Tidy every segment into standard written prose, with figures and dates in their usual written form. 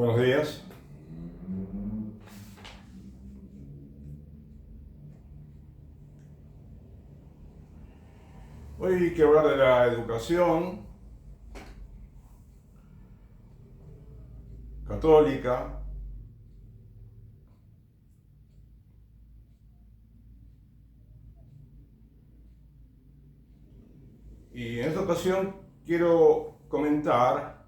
Buenos días. Hoy quiero hablar de la educación católica y en esta ocasión quiero comentar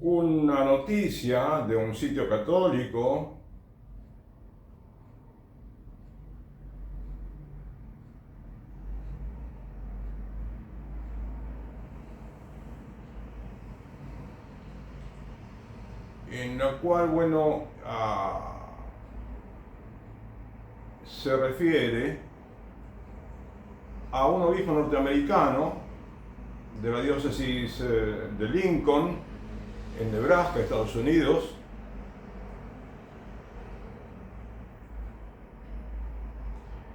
una noticia de un sitio católico en la cual, se refiere a un obispo norteamericano de la diócesis de Lincoln, en Nebraska, Estados Unidos,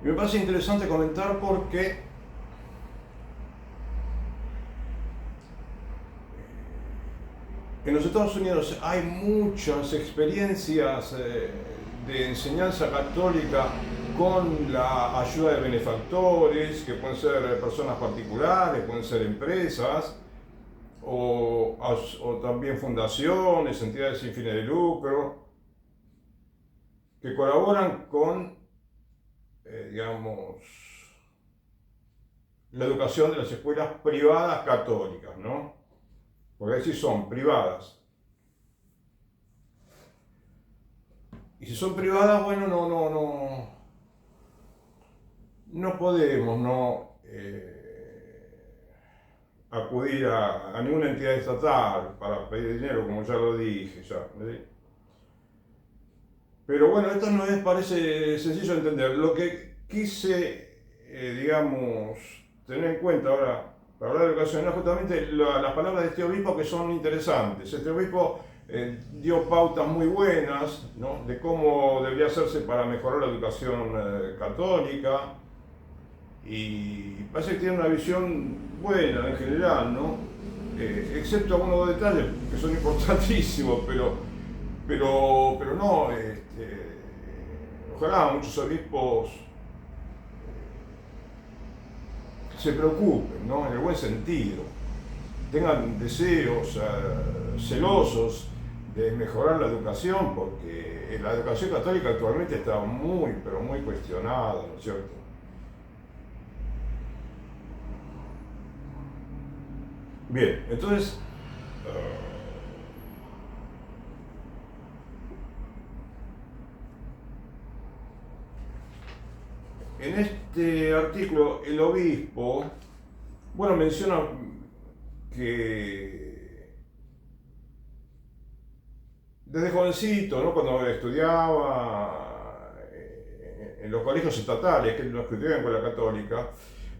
y me parece interesante comentar porque en los Estados Unidos hay muchas experiencias de enseñanza católica con la ayuda de benefactores, que pueden ser personas particulares, pueden ser empresas, o también fundaciones, entidades sin fines de lucro, que colaboran con, la educación de las escuelas privadas católicas, ¿no? Porque ahí sí son privadas. Y si son privadas, bueno, no podemos acudir a ninguna entidad estatal para pedir dinero, como ya lo dije. ¿Sí? Pero bueno, esto no es, parece sencillo de entender. Lo que quise, tener en cuenta ahora para hablar de educación es justamente las palabras de este obispo, que son interesantes. Este obispo dio pautas muy buenas, ¿no?, de cómo debería hacerse para mejorar la educación católica, y parece que tiene una visión buena en general, ¿no? Excepto algunos detalles que son importantísimos, pero no, ojalá muchos obispos se preocupen, ¿no?, en el buen sentido, tengan deseos celosos de mejorar la educación, porque la educación católica actualmente está muy, pero muy cuestionada, ¿no es cierto? Bien, entonces, en este artículo el obispo, menciona que desde jovencito, ¿no?, cuando estudiaba en los colegios estatales, que no estudiaban con la católica,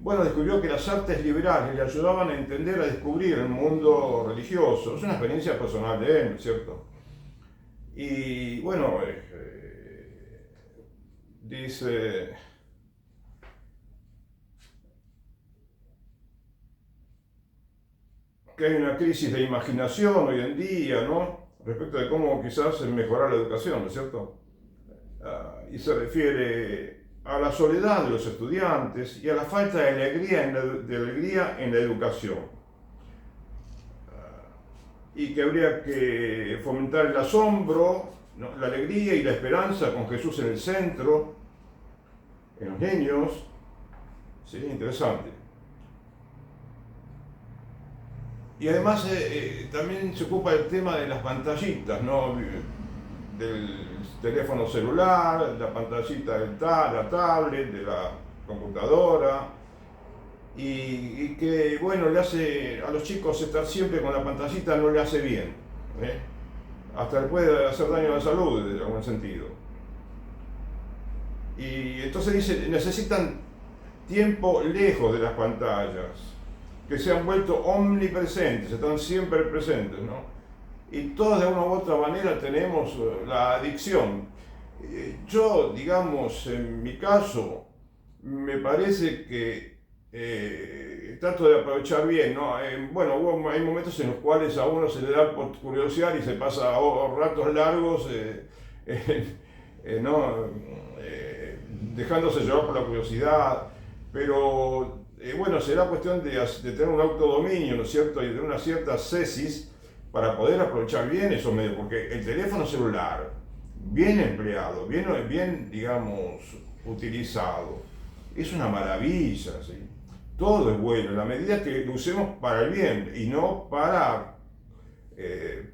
descubrió que las artes liberales le ayudaban a entender, a descubrir el mundo religioso. Es una experiencia personal de él, ¿no es cierto? Y dice que hay una crisis de imaginación hoy en día, ¿no?, respecto de cómo quizás mejorar la educación, ¿no es cierto? Y se refiere a la soledad de los estudiantes y a la falta de alegría en la educación. Y que habría que fomentar el asombro, ¿no?, la alegría y la esperanza con Jesús en el centro, en los niños. Sería interesante. Y además también se ocupa el tema de las pantallitas, ¿no?, del teléfono celular, la pantallita la tablet, de la computadora, y que, le hace a los chicos estar siempre con la pantallita, no le hace bien, ¿eh? Hasta le puede hacer daño a la salud, en algún sentido. Y entonces dice, necesitan tiempo lejos de las pantallas, que se han vuelto omnipresentes, están siempre presentes, ¿no? Y todos de una u otra manera tenemos la adicción. Yo, en mi caso, me parece que trato de aprovechar bien, ¿no? Bueno, hay momentos en los cuales a uno se le da por curiosidad y se pasa ratos largos, ¿no? Dejándose llevar por la curiosidad, pero bueno, será cuestión de tener un autodominio, ¿no es cierto? Y de una cierta cesis para poder aprovechar bien esos medios, porque el teléfono celular, bien empleado, bien digamos, utilizado, es una maravilla, ¿sí? Todo es bueno, en la medida que lo usemos para el bien y no para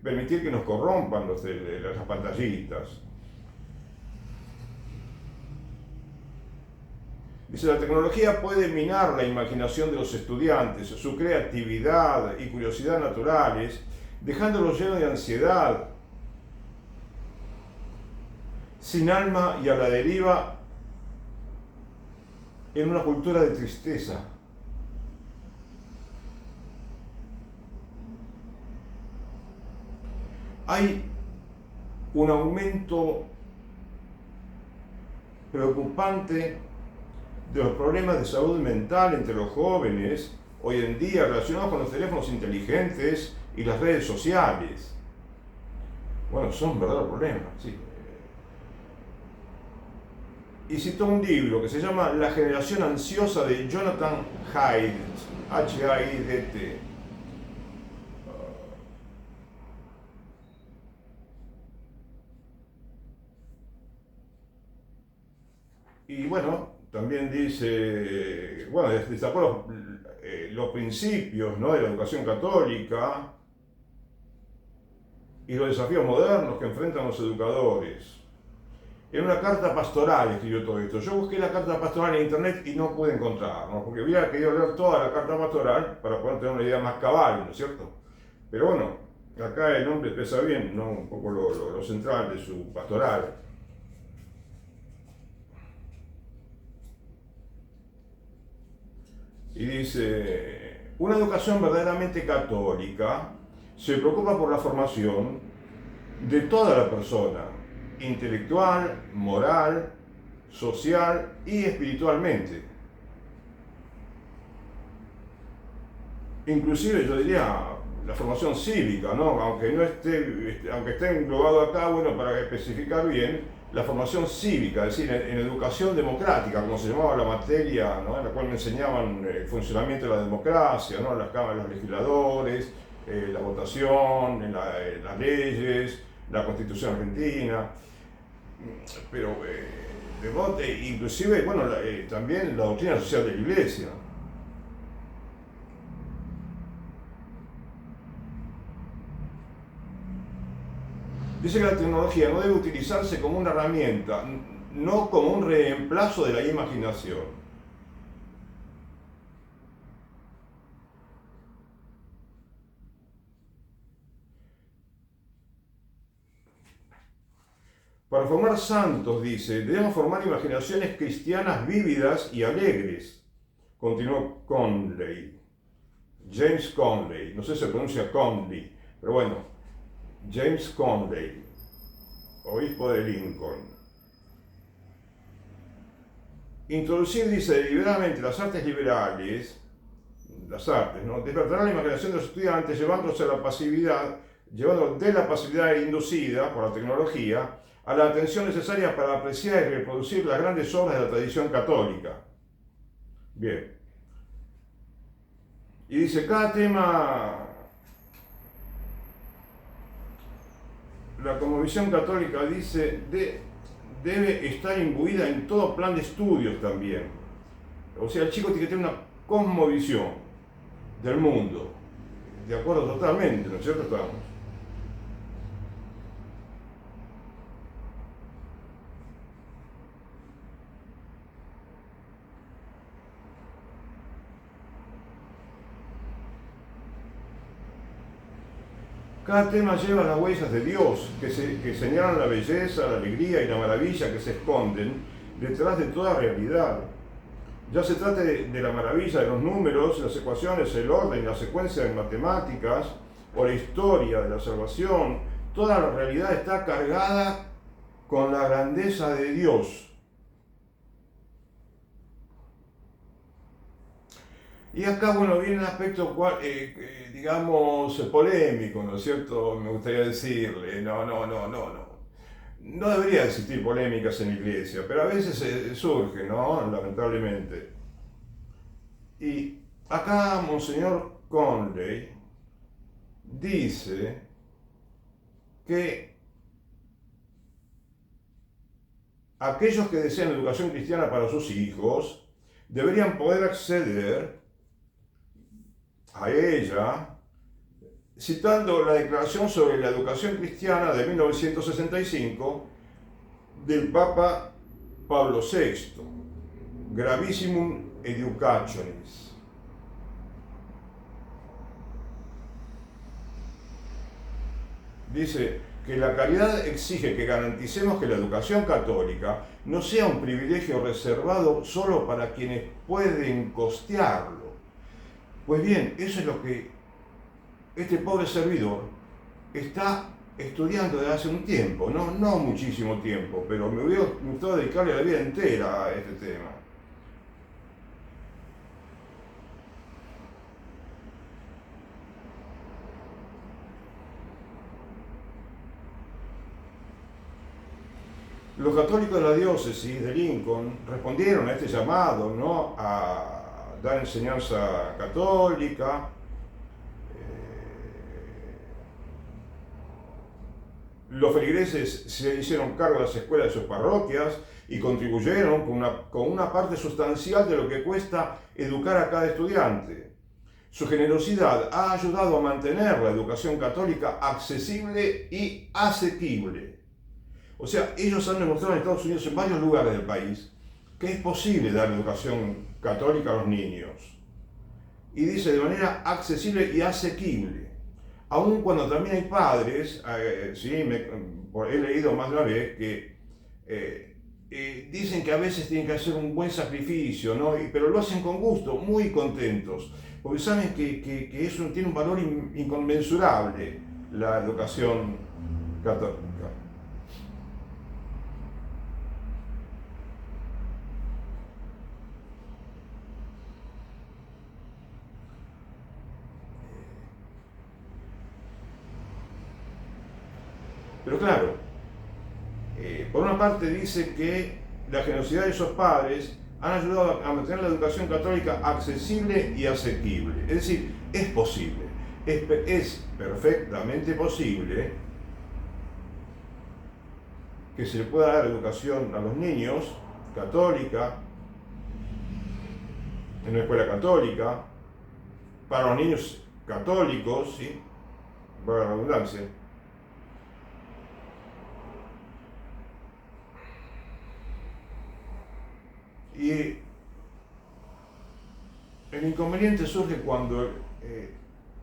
permitir que nos corrompan las pantallitas. Dice, la tecnología puede minar la imaginación de los estudiantes, su creatividad y curiosidad naturales, dejándolos llenos de ansiedad, sin alma y a la deriva en una cultura de tristeza. Hay un aumento preocupante de los problemas de salud mental entre los jóvenes hoy en día relacionados con los teléfonos inteligentes y las redes sociales. Bueno, son verdaderos problemas, sí. Y citó un libro que se llama La generación ansiosa de Jonathan Haidt, H-A-I-D-T. Y bueno, también dice, bueno, destacó los principios, ¿no?, de la educación católica y los desafíos modernos que enfrentan los educadores. En una carta pastoral escribió todo esto. Yo busqué la carta pastoral en internet y no pude encontrar, ¿no?, porque hubiera querido leer toda la carta pastoral para poder tener una idea más cabal, ¿no es cierto? Pero bueno, acá el hombre expresa bien, ¿no?, un poco lo central de su pastoral. Y dice, una educación verdaderamente católica se preocupa por la formación de toda la persona, intelectual, moral, social y espiritualmente. Inclusive yo diría la formación cívica, ¿no? Aunque esté englobado acá, bueno, para especificar bien, la formación cívica, es decir, en educación democrática, como se llamaba la materia, ¿no?, en la cual me enseñaban el funcionamiento de la democracia, ¿no?, las cámaras, los legisladores, la votación, las leyes, la Constitución argentina, pero inclusive, bueno, también la doctrina social de la Iglesia. Dice que la tecnología no debe utilizarse como una herramienta, no como un reemplazo de la imaginación. Para formar santos, dice, debemos formar imaginaciones cristianas vívidas y alegres. Continuó Conley, James Conley, no sé si se pronuncia Conley, pero bueno, James Conley, obispo de Lincoln. Introducir, dice, deliberadamente las artes liberales, ¿no?, despertará la imaginación de los estudiantes llevándolos de la pasividad inducida por la tecnología a la atención necesaria para apreciar y reproducir las grandes obras de la tradición católica. Bien. Y dice, cada tema, la cosmovisión católica, dice, debe estar imbuida en todo plan de estudios también. O sea, el chico tiene que tener una cosmovisión del mundo. De acuerdo totalmente, ¿no es cierto? Estamos. Cada tema lleva las huellas de Dios, que señalan la belleza, la alegría y la maravilla que se esconden detrás de toda realidad. Ya se trate de la maravilla de los números, las ecuaciones, el orden, la secuencia en matemáticas o la historia de la salvación, toda la realidad está cargada con la grandeza de Dios. Y acá, bueno, viene un aspecto, digamos, polémico, ¿no es cierto? Me gustaría decirle, no. No debería existir polémicas en la iglesia, pero a veces surge, ¿no? Lamentablemente. Y acá Monseñor Conley dice que aquellos que desean educación cristiana para sus hijos deberían poder acceder a ella citando la Declaración sobre la Educación Cristiana de 1965 del Papa Pablo VI, Gravissimum Educationis. Dice que la caridad exige que garanticemos que la educación católica no sea un privilegio reservado solo para quienes pueden costearlo. Pues bien, eso es lo que este pobre servidor está estudiando desde hace un tiempo, no muchísimo tiempo, pero me hubiera gustado dedicarle la vida entera a este tema. Los católicos de la diócesis de Lincoln respondieron a este llamado, ¿no?, a dar enseñanza católica. Los feligreses se hicieron cargo de las escuelas de sus parroquias y contribuyeron con una parte sustancial de lo que cuesta educar a cada estudiante. Su generosidad ha ayudado a mantener la educación católica accesible y asequible. O sea, ellos han demostrado en Estados Unidos, en varios lugares del país, que es posible dar educación católica a los niños. Y dice de manera accesible y asequible. Aun cuando también hay padres, he leído más de una vez, que dicen que a veces tienen que hacer un buen sacrificio, ¿no? Pero lo hacen con gusto, muy contentos, porque saben que eso tiene un valor inconmensurable, la educación católica. Pero claro, por una parte dice que la generosidad de esos padres han ayudado a mantener la educación católica accesible y asequible. Es decir, es posible, es perfectamente posible que se le pueda dar educación a los niños católica, en una escuela católica, para los niños católicos, ¿sí?, para la redundancia. Y el inconveniente surge cuando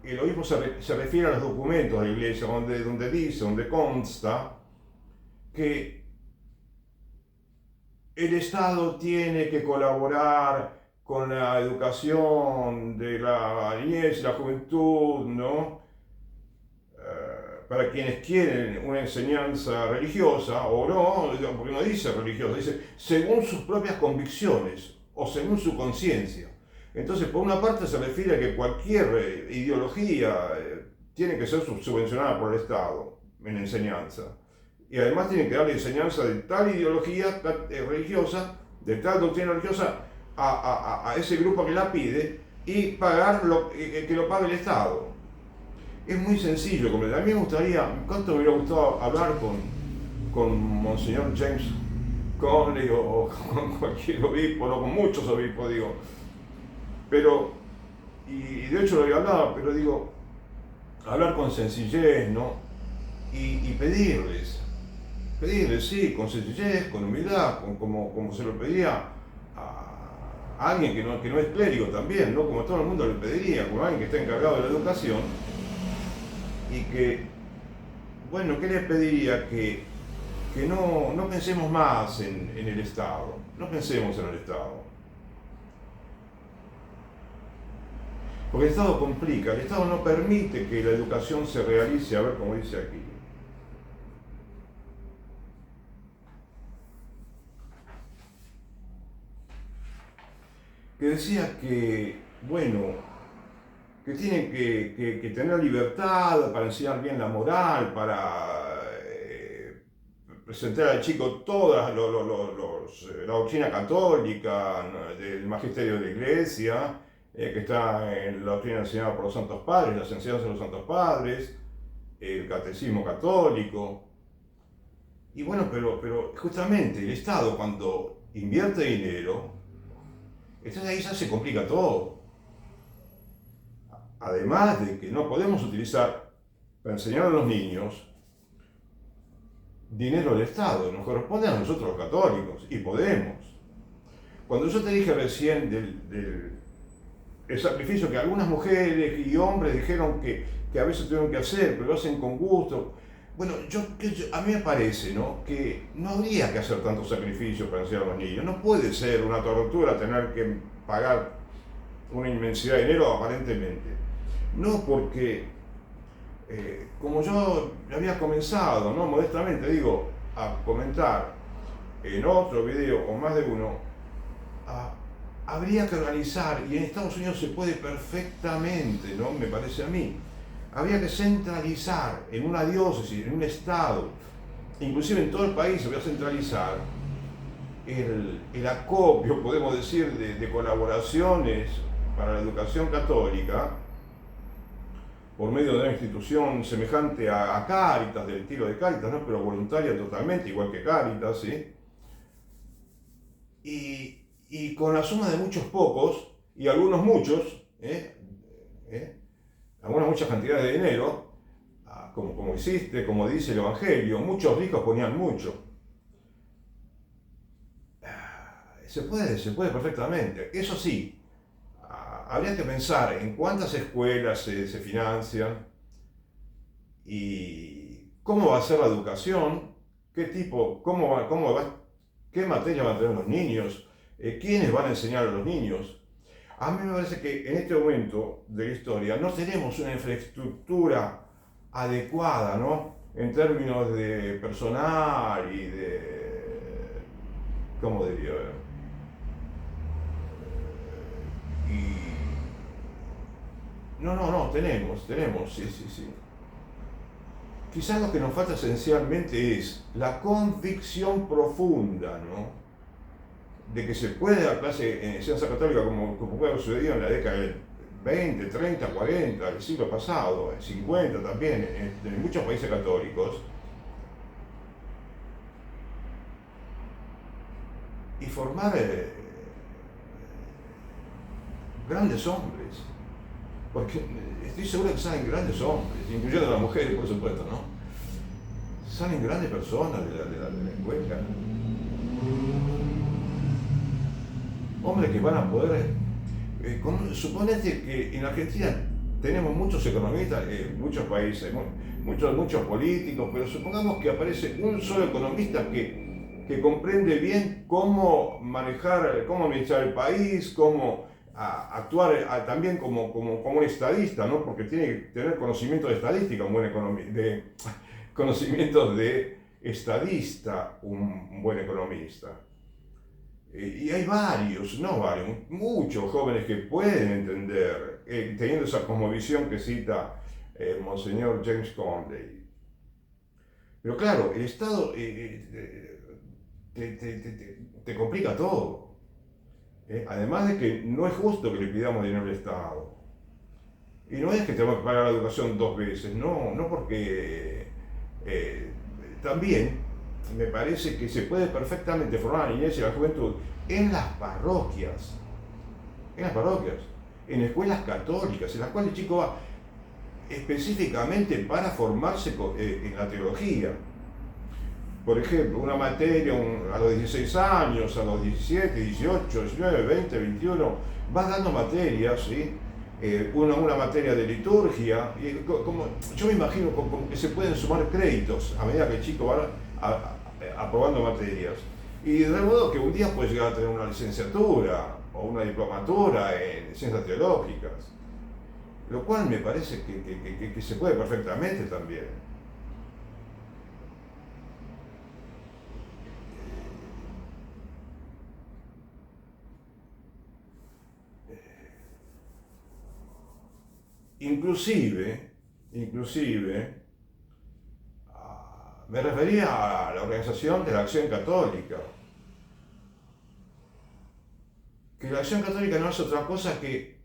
el obispo se refiere a los documentos de la iglesia, donde consta que el Estado tiene que colaborar con la educación de la niñez y la juventud, ¿no?, para quienes quieren una enseñanza religiosa, o no, porque no dice religiosa, dice según sus propias convicciones o según su conciencia. Entonces, por una parte se refiere a que cualquier ideología tiene que ser subvencionada por el Estado en enseñanza. Y además tiene que darle enseñanza de tal ideología religiosa, de tal doctrina religiosa, a ese grupo que la pide y pagar que lo pague el Estado. Es muy sencillo. A mí me gustaría, ¿cuánto me hubiera gustado hablar con Monseñor James Conley o con cualquier obispo, no con muchos obispos, digo? Pero, y de hecho lo había hablado, pero digo, hablar con sencillez, ¿no? Y pedirles, sí, con sencillez, con humildad, como se lo pedía a alguien que no es clérigo también, ¿no? Como todo el mundo le pediría, como alguien que está encargado de la educación. Y que, bueno, ¿qué les pediría? Que no pensemos más en el Estado, no pensemos en el Estado. Porque el Estado complica, el Estado no permite que la educación se realice, a ver cómo dice aquí. Que decía que bueno, que tienen que tener libertad para enseñar bien la moral, para presentar al chico toda la doctrina católica, ¿no? Del magisterio de la iglesia, que está en la doctrina enseñada por los santos padres, las enseñanzas de los santos padres, el catecismo católico. Y bueno, pero justamente el Estado cuando invierte dinero, entonces ahí ya se complica todo. Además de que no podemos utilizar para enseñar a los niños dinero del Estado, nos corresponde a nosotros los católicos, y podemos. Cuando yo te dije recién el sacrificio que algunas mujeres y hombres dijeron que a veces tuvieron que hacer, pero lo hacen con gusto, bueno, a mí me parece, ¿no?, que no habría que hacer tanto sacrificio para enseñar a los niños. No puede ser una tortura tener que pagar una inmensidad de dinero aparentemente. No porque, como yo había comenzado, ¿no?, modestamente digo, a comentar en otro video o más de uno, habría que organizar, y en Estados Unidos se puede perfectamente, ¿no?, me parece a mí, habría que centralizar en una diócesis, en un estado, inclusive en todo el país se va a centralizar el acopio, podemos decir, de colaboraciones para la educación católica por medio de una institución semejante a Cáritas, del estilo de Cáritas, ¿no?, pero voluntaria totalmente, igual que Cáritas, ¿sí? Y con la suma de muchos pocos, y algunos muchos, algunas muchas cantidades de dinero, como existe, como dice el Evangelio, muchos ricos ponían mucho. Se puede perfectamente. Eso sí, habría que pensar en cuántas escuelas se financian y cómo va a ser la educación, qué tipo, qué materia van a tener los niños, quiénes van a enseñar a los niños. A mí me parece que en este momento de la historia no tenemos una infraestructura adecuada, ¿no?, en términos de personal y ¿cómo diría? No, tenemos, sí. Quizás lo que nos falta esencialmente es la convicción profunda, ¿no?, de que se puede dar clase en enseñanza católica como puede haber sucedido en la década del 20, 30, 40, del siglo pasado, 50 también, en muchos países católicos, y formar grandes hombres, porque estoy seguro que salen grandes hombres, incluyendo a las mujeres, por supuesto, ¿no? Salen grandes personas de la escuela. Hombres que van a poder. Suponete que en Argentina tenemos muchos economistas, muchos países, muchos políticos, pero supongamos que aparece un solo economista que comprende bien cómo manejar, cómo administrar el país, cómo actuar también como un estadista, ¿no?, porque tiene que tener conocimiento de estadística, un buen conocimientos de estadista, un buen economista. Y hay muchos jóvenes que pueden entender, teniendo esa cosmovisión que cita Monseñor James Conley. Pero claro, el Estado te complica todo. Además de que no es justo que le pidamos dinero al Estado. Y no es que tenemos que pagar la educación 2 veces, no porque también me parece que se puede perfectamente formar a la niñez y a la juventud en las parroquias, en escuelas católicas, en las cuales el chico va específicamente para formarse en la teología. Por ejemplo, una materia a los 16 años, a los 17, 18, 19, 20, 21, vas dando materias, ¿sí? Una materia de liturgia, y yo me imagino que se pueden sumar créditos a medida que el chico va aprobando materias. Y de modo que un día puede llegar a tener una licenciatura o una diplomatura en ciencias teológicas, lo cual me parece que se puede perfectamente también. inclusive, me refería a la Organización de la Acción Católica, que la Acción Católica no es otra cosa que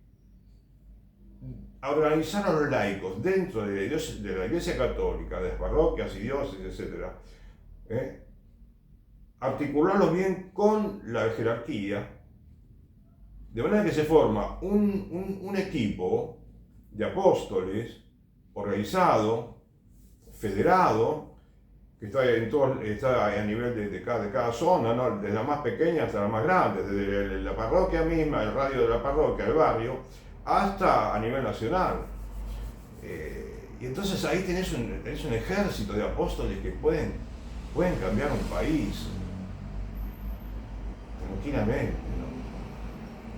organizar a los laicos dentro de la Iglesia Católica, de las parroquias y diócesis, etc., articularlos bien con la jerarquía, de manera que se forma un equipo de apóstoles organizado, federado, que está a nivel de cada zona, ¿no? Desde la más pequeña hasta la más grande, desde la parroquia misma, el radio de la parroquia, el barrio, hasta a nivel nacional. Y entonces ahí tenés un ejército de apóstoles que pueden cambiar un país tranquilamente, ¿no?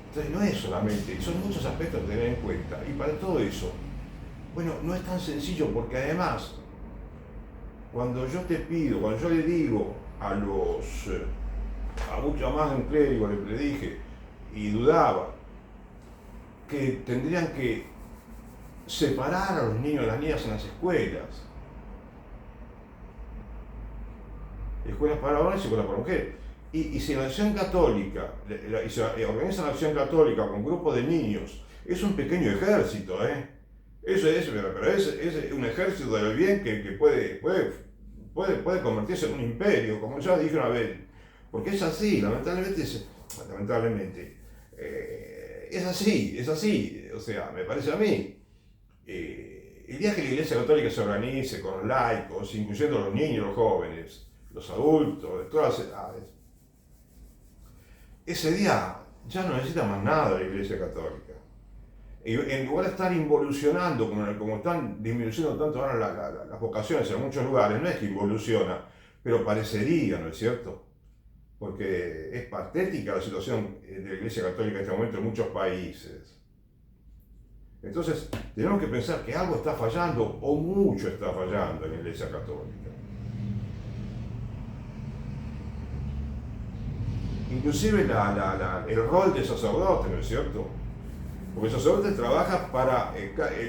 Entonces no es solamente, son muchos aspectos a tener en cuenta. Y para todo eso, bueno, no es tan sencillo porque además, cuando yo le digo a mucho más de un clérigo, le dije, y dudaba, que tendrían que separar a los niños y las niñas en las escuelas para varones y escuelas para mujeres. Y si la Acción Católica, y se organiza la Acción Católica con grupos de niños, es un pequeño ejército, Eso pero es un ejército del bien que puede convertirse en un imperio, como ya dije una vez. Porque es así, lamentablemente, es así, o sea, me parece a mí. El día que la Iglesia Católica se organice con los laicos, incluyendo a los niños, los jóvenes, los adultos, de todas las edades, ese día ya no necesita más nada la Iglesia Católica. Y en lugar de estar involucionando, como están disminuyendo tanto ahora las vocaciones en muchos lugares, no es que involuciona, pero parecería, ¿no es cierto? Porque es patética la situación de la Iglesia Católica en este momento en muchos países. Entonces, tenemos que pensar que algo está fallando, o mucho está fallando en la Iglesia Católica. Inclusive el rol de sacerdote, ¿no es cierto? Porque el sacerdote trabaja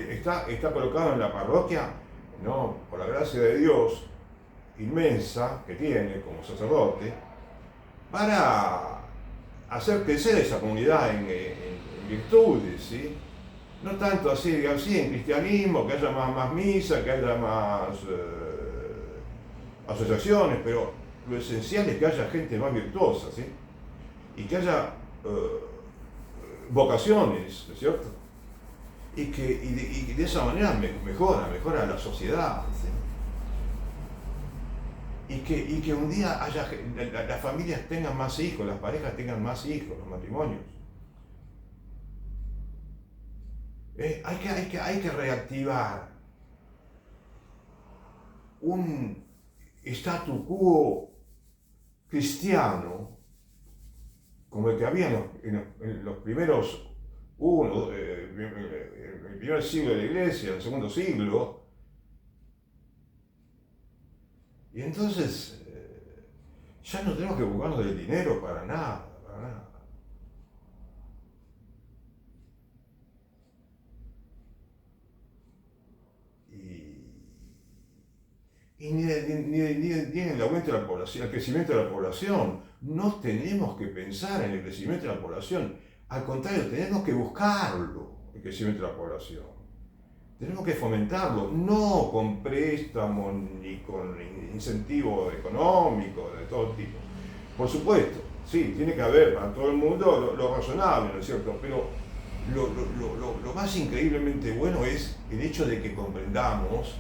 está colocado en la parroquia, ¿no? Por la gracia de Dios inmensa que tiene como sacerdote, para hacer crecer esa comunidad en virtudes, ¿sí? No tanto así en cristianismo, que haya más misa, que haya más asociaciones, pero lo esencial es que haya gente más virtuosa, ¿sí? Y que haya vocaciones, ¿no es cierto? Y que de esa manera mejora la sociedad, ¿sí? Y que un día las familias tengan más hijos, las parejas tengan más hijos, los matrimonios. Hay que reactivar un statu quo cristiano como el que había en los primeros el primer siglo de la Iglesia, el segundo siglo. Y entonces ya no tenemos que buscarnos del dinero para nada. Y ni en el aumento de la población, el crecimiento de la población. No tenemos que pensar en el crecimiento de la población. Al contrario, tenemos que buscarlo, el crecimiento de la población. Tenemos que fomentarlo, no con préstamos ni con incentivos económicos de todo tipo. Por supuesto, sí, tiene que haber para todo el mundo lo razonable, ¿no es cierto? Pero lo más increíblemente bueno es el hecho de que comprendamos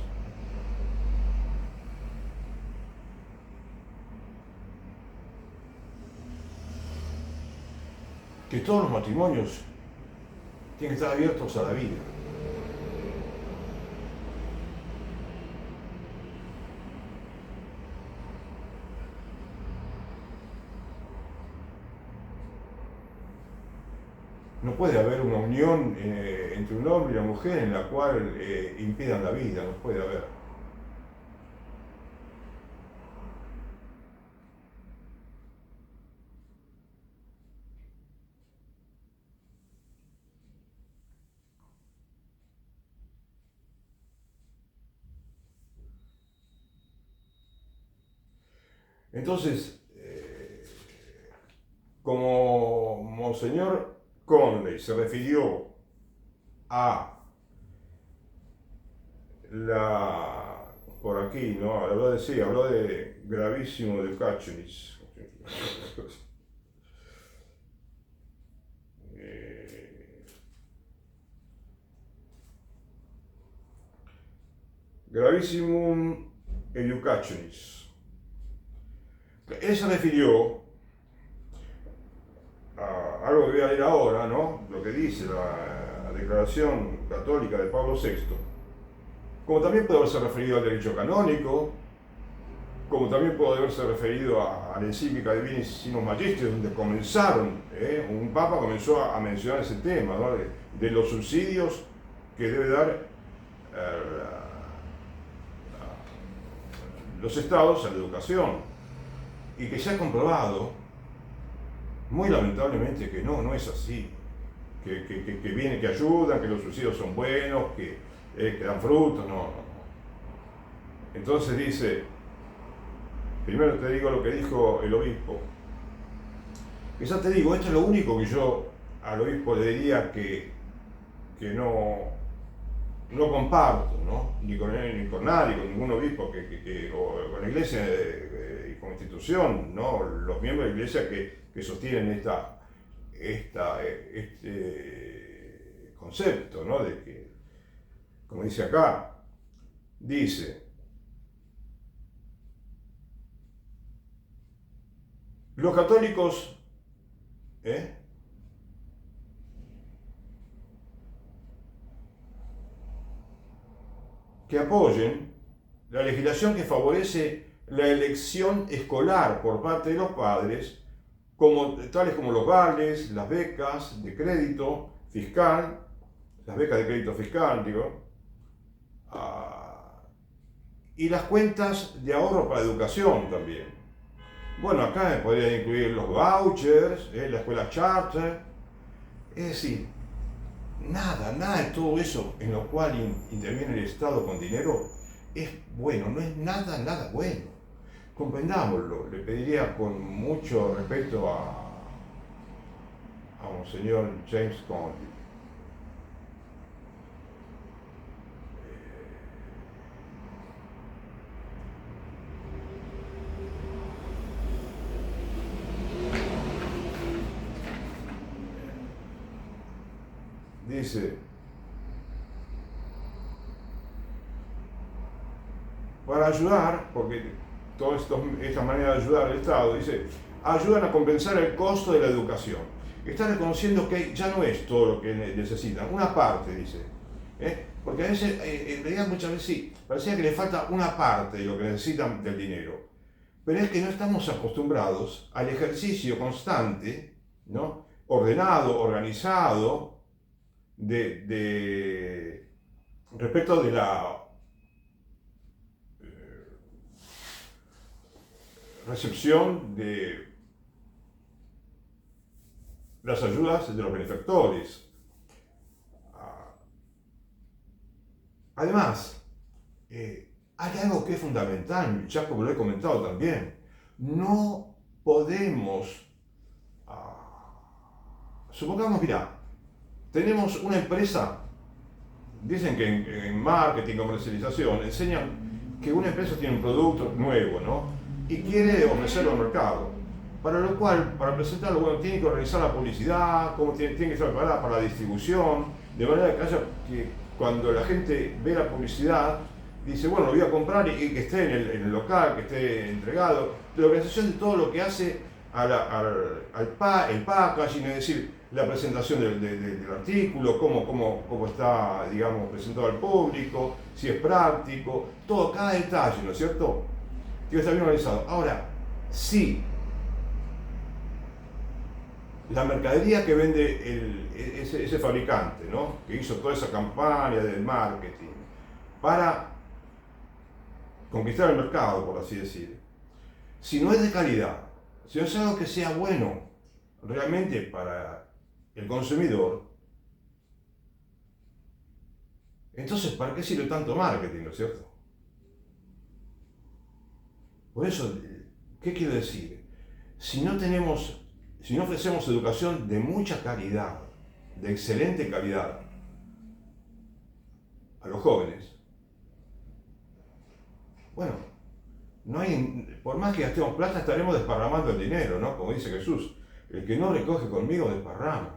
que todos los matrimonios tienen que estar abiertos a la vida. No puede haber una unión entre un hombre y una mujer en la cual impidan la vida, no puede haber. Entonces, como Monseñor Conley se refirió a por aquí, ¿no? Habló de gravísimo educationis. Gravissimum educationis. Él se refirió a algo que voy a leer ahora, ¿no? Lo que dice la Declaración Católica de Pablo VI, como también puede haberse referido al derecho canónico, como también puede haberse referido a la encíclica Divini Sinus Magisterium, donde comenzaron, un papa comenzó a mencionar ese tema, ¿no? de los subsidios que debe dar los estados a la educación, y que se ha comprobado, muy lamentablemente, que no es así, que ayudan, que los subsidios son buenos, que dan frutos, no. Entonces dice, primero te digo lo que dijo el obispo, que ya te digo, esto es lo único que yo al obispo le diría que no comparto, ¿no? Ni con él, ni con nadie, con ningún obispo, o con la iglesia y con institución, ¿no? Los miembros de la iglesia que sostienen este concepto, ¿no? De que, como dice acá, dice, los católicos, que apoyen la legislación que favorece la elección escolar por parte de los padres, tales como los vales, las becas de crédito fiscal, las becas de crédito fiscal, y las cuentas de ahorro para educación también. Bueno, acá podría incluir los vouchers, la escuela charter, es decir, nada de todo eso en lo cual interviene el Estado con dinero es bueno, no es nada bueno. Comprendámoslo, le pediría con mucho respeto a Monseñor James Conley. Dice, para ayudar, porque toda esta manera de ayudar al Estado, dice, ayudan a compensar el costo de la educación. Está reconociendo que ya no es todo lo que necesitan, una parte, dice. Porque a veces, en realidad muchas veces sí, parecía que le falta una parte de lo que necesitan del dinero. Pero es que no estamos acostumbrados al ejercicio constante, ¿no? Ordenado, organizado, respecto de la recepción de las ayudas de los benefactores. Además, hay algo que es fundamental, ya como lo he comentado también, no podemos, supongamos, mira, tenemos una empresa, dicen que en marketing, comercialización, enseñan que una empresa tiene un producto nuevo, ¿no? Y quiere ofrecerlo al mercado. Para lo cual, para presentarlo, bueno, tiene que organizar la publicidad, tiene que estar preparada para la distribución, de manera que cuando la gente ve la publicidad, dice, bueno, lo voy a comprar y que esté en el local, que esté entregado. La organización de todo lo que hace el packaging, es decir, la presentación del artículo, cómo está, digamos, presentado al público, si es práctico, todo, cada detalle, ¿no es cierto? Tiene que estar bien organizado. Ahora, sí, la mercadería que vende ese fabricante, ¿no? Que hizo toda esa campaña del marketing para conquistar el mercado, por así decir. Si no es de calidad, si no es algo que sea bueno realmente para el consumidor, entonces ¿para qué sirve tanto marketing, no es cierto? Por eso ¿Qué quiero decir? Si no ofrecemos educación de mucha calidad, de excelente calidad, a los jóvenes, bueno, por más que gastemos plata, estaremos desparramando el dinero, ¿no? Como dice Jesús, el que no recoge conmigo desparrama.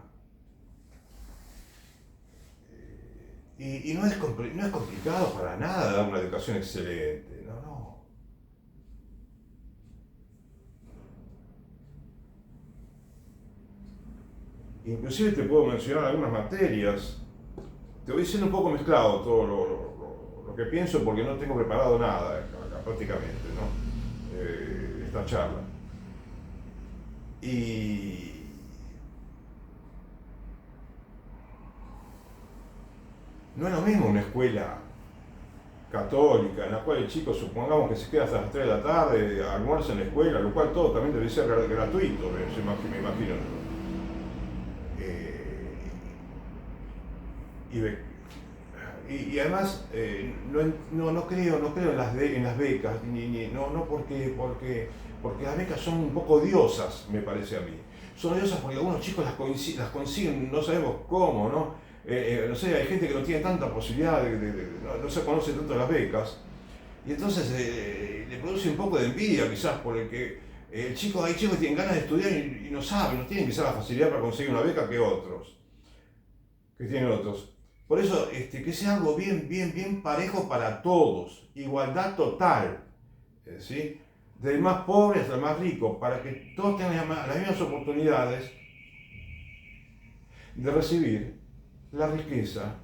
Y no es complicado para nada dar una educación excelente, no. Inclusive te puedo mencionar algunas materias. Te voy diciendo un poco mezclado todo lo que pienso porque no tengo preparado nada acá, prácticamente, ¿no? Esta charla. Y no es lo mismo una escuela católica en la cual el chico, supongamos que se queda hasta las 3 de la tarde, almuerza en la escuela, lo cual todo también debe ser gratuito, me imagino. Y además no creo en las becas, no porque las becas son un poco odiosas, me parece a mí. Son odiosas porque algunos chicos las consiguen, no sabemos cómo, ¿no? No sé, hay gente que no tiene tanta posibilidad, no se conoce tanto las becas, y entonces le produce un poco de envidia quizás, porque hay chicos que tienen ganas de estudiar y no saben, no tienen quizás la facilidad para conseguir una beca que tienen otros. Por eso, que sea algo bien parejo para todos, igualdad total, ¿sí? Del más pobre hasta el más rico, para que todos tengan las mismas oportunidades de recibir la riqueza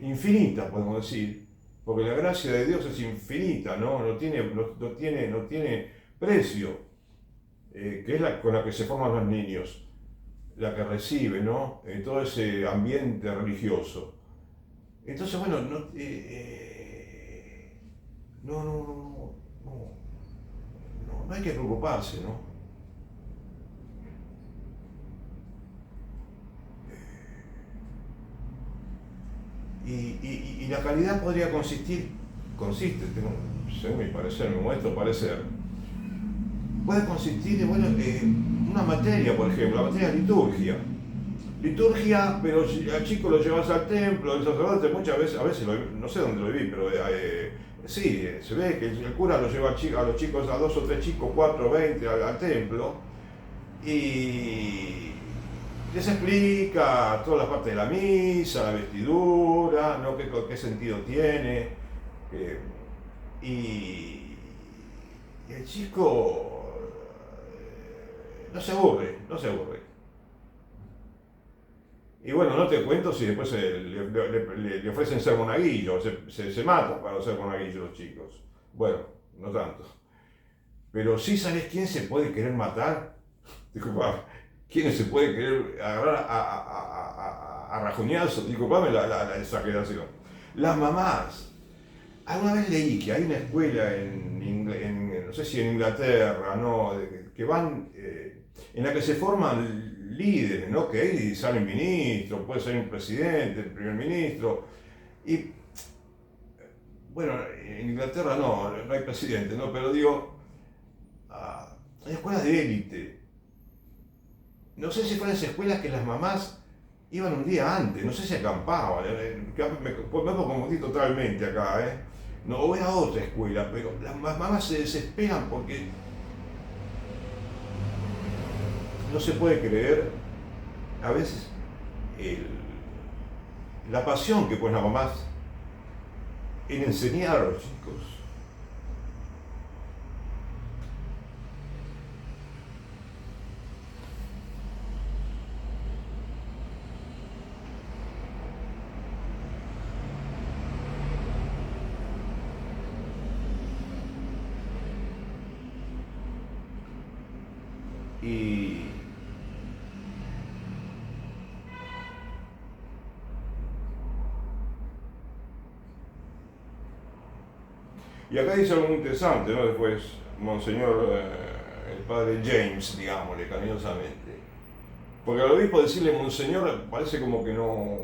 infinita, podemos decir, porque la gracia de Dios es infinita, no tiene precio, que es con la que se forman los niños, la que recibe, ¿no? Todo ese ambiente religioso. Entonces, bueno, no hay que preocuparse, ¿no? Y la calidad podría consiste, según mi parecer, mi modesto parecer, puede consistir en una materia, por ejemplo, la materia de liturgia. Liturgia, pero al chico lo llevas al templo, el sacerdote muchas veces, a veces, no sé dónde lo vi, pero sí, se ve que el cura lo lleva a los chicos, a 2 o 3 chicos, 4 o 20 al templo, y les explica toda la parte de la misa, la vestidura, ¿no? qué sentido tiene, y el chico no se aburre. Y bueno, no te cuento si después le ofrecen ser monaguillo, se matan para ser monaguillo los chicos. Bueno, no tanto. Pero sí, ¿sabes quién se puede querer matar? Disculpame, ¿quién se puede querer agarrar a rajuñazos? Disculpame la exageración. Las mamás. Alguna vez leí que hay una escuela no sé si en Inglaterra, ¿no? Que van, en la que se forman líderes, ¿no? Que ahí salen ministros, puede ser un presidente, el primer ministro. Y bueno, en Inglaterra no hay presidente, ¿no? Pero digo, hay escuelas de élite. No sé si fueron esas escuelas que las mamás iban un día antes, no sé si acampaban, me puedo confundir totalmente acá, No, era otra escuela, pero las mamás se desesperan porque no se puede creer a veces la pasión que ponen las mamás en enseñar a los chicos. Y acá dice algo muy interesante, ¿no? Después, Monseñor, el padre James, digámosle, cariñosamente. Porque al obispo decirle Monseñor parece como que no.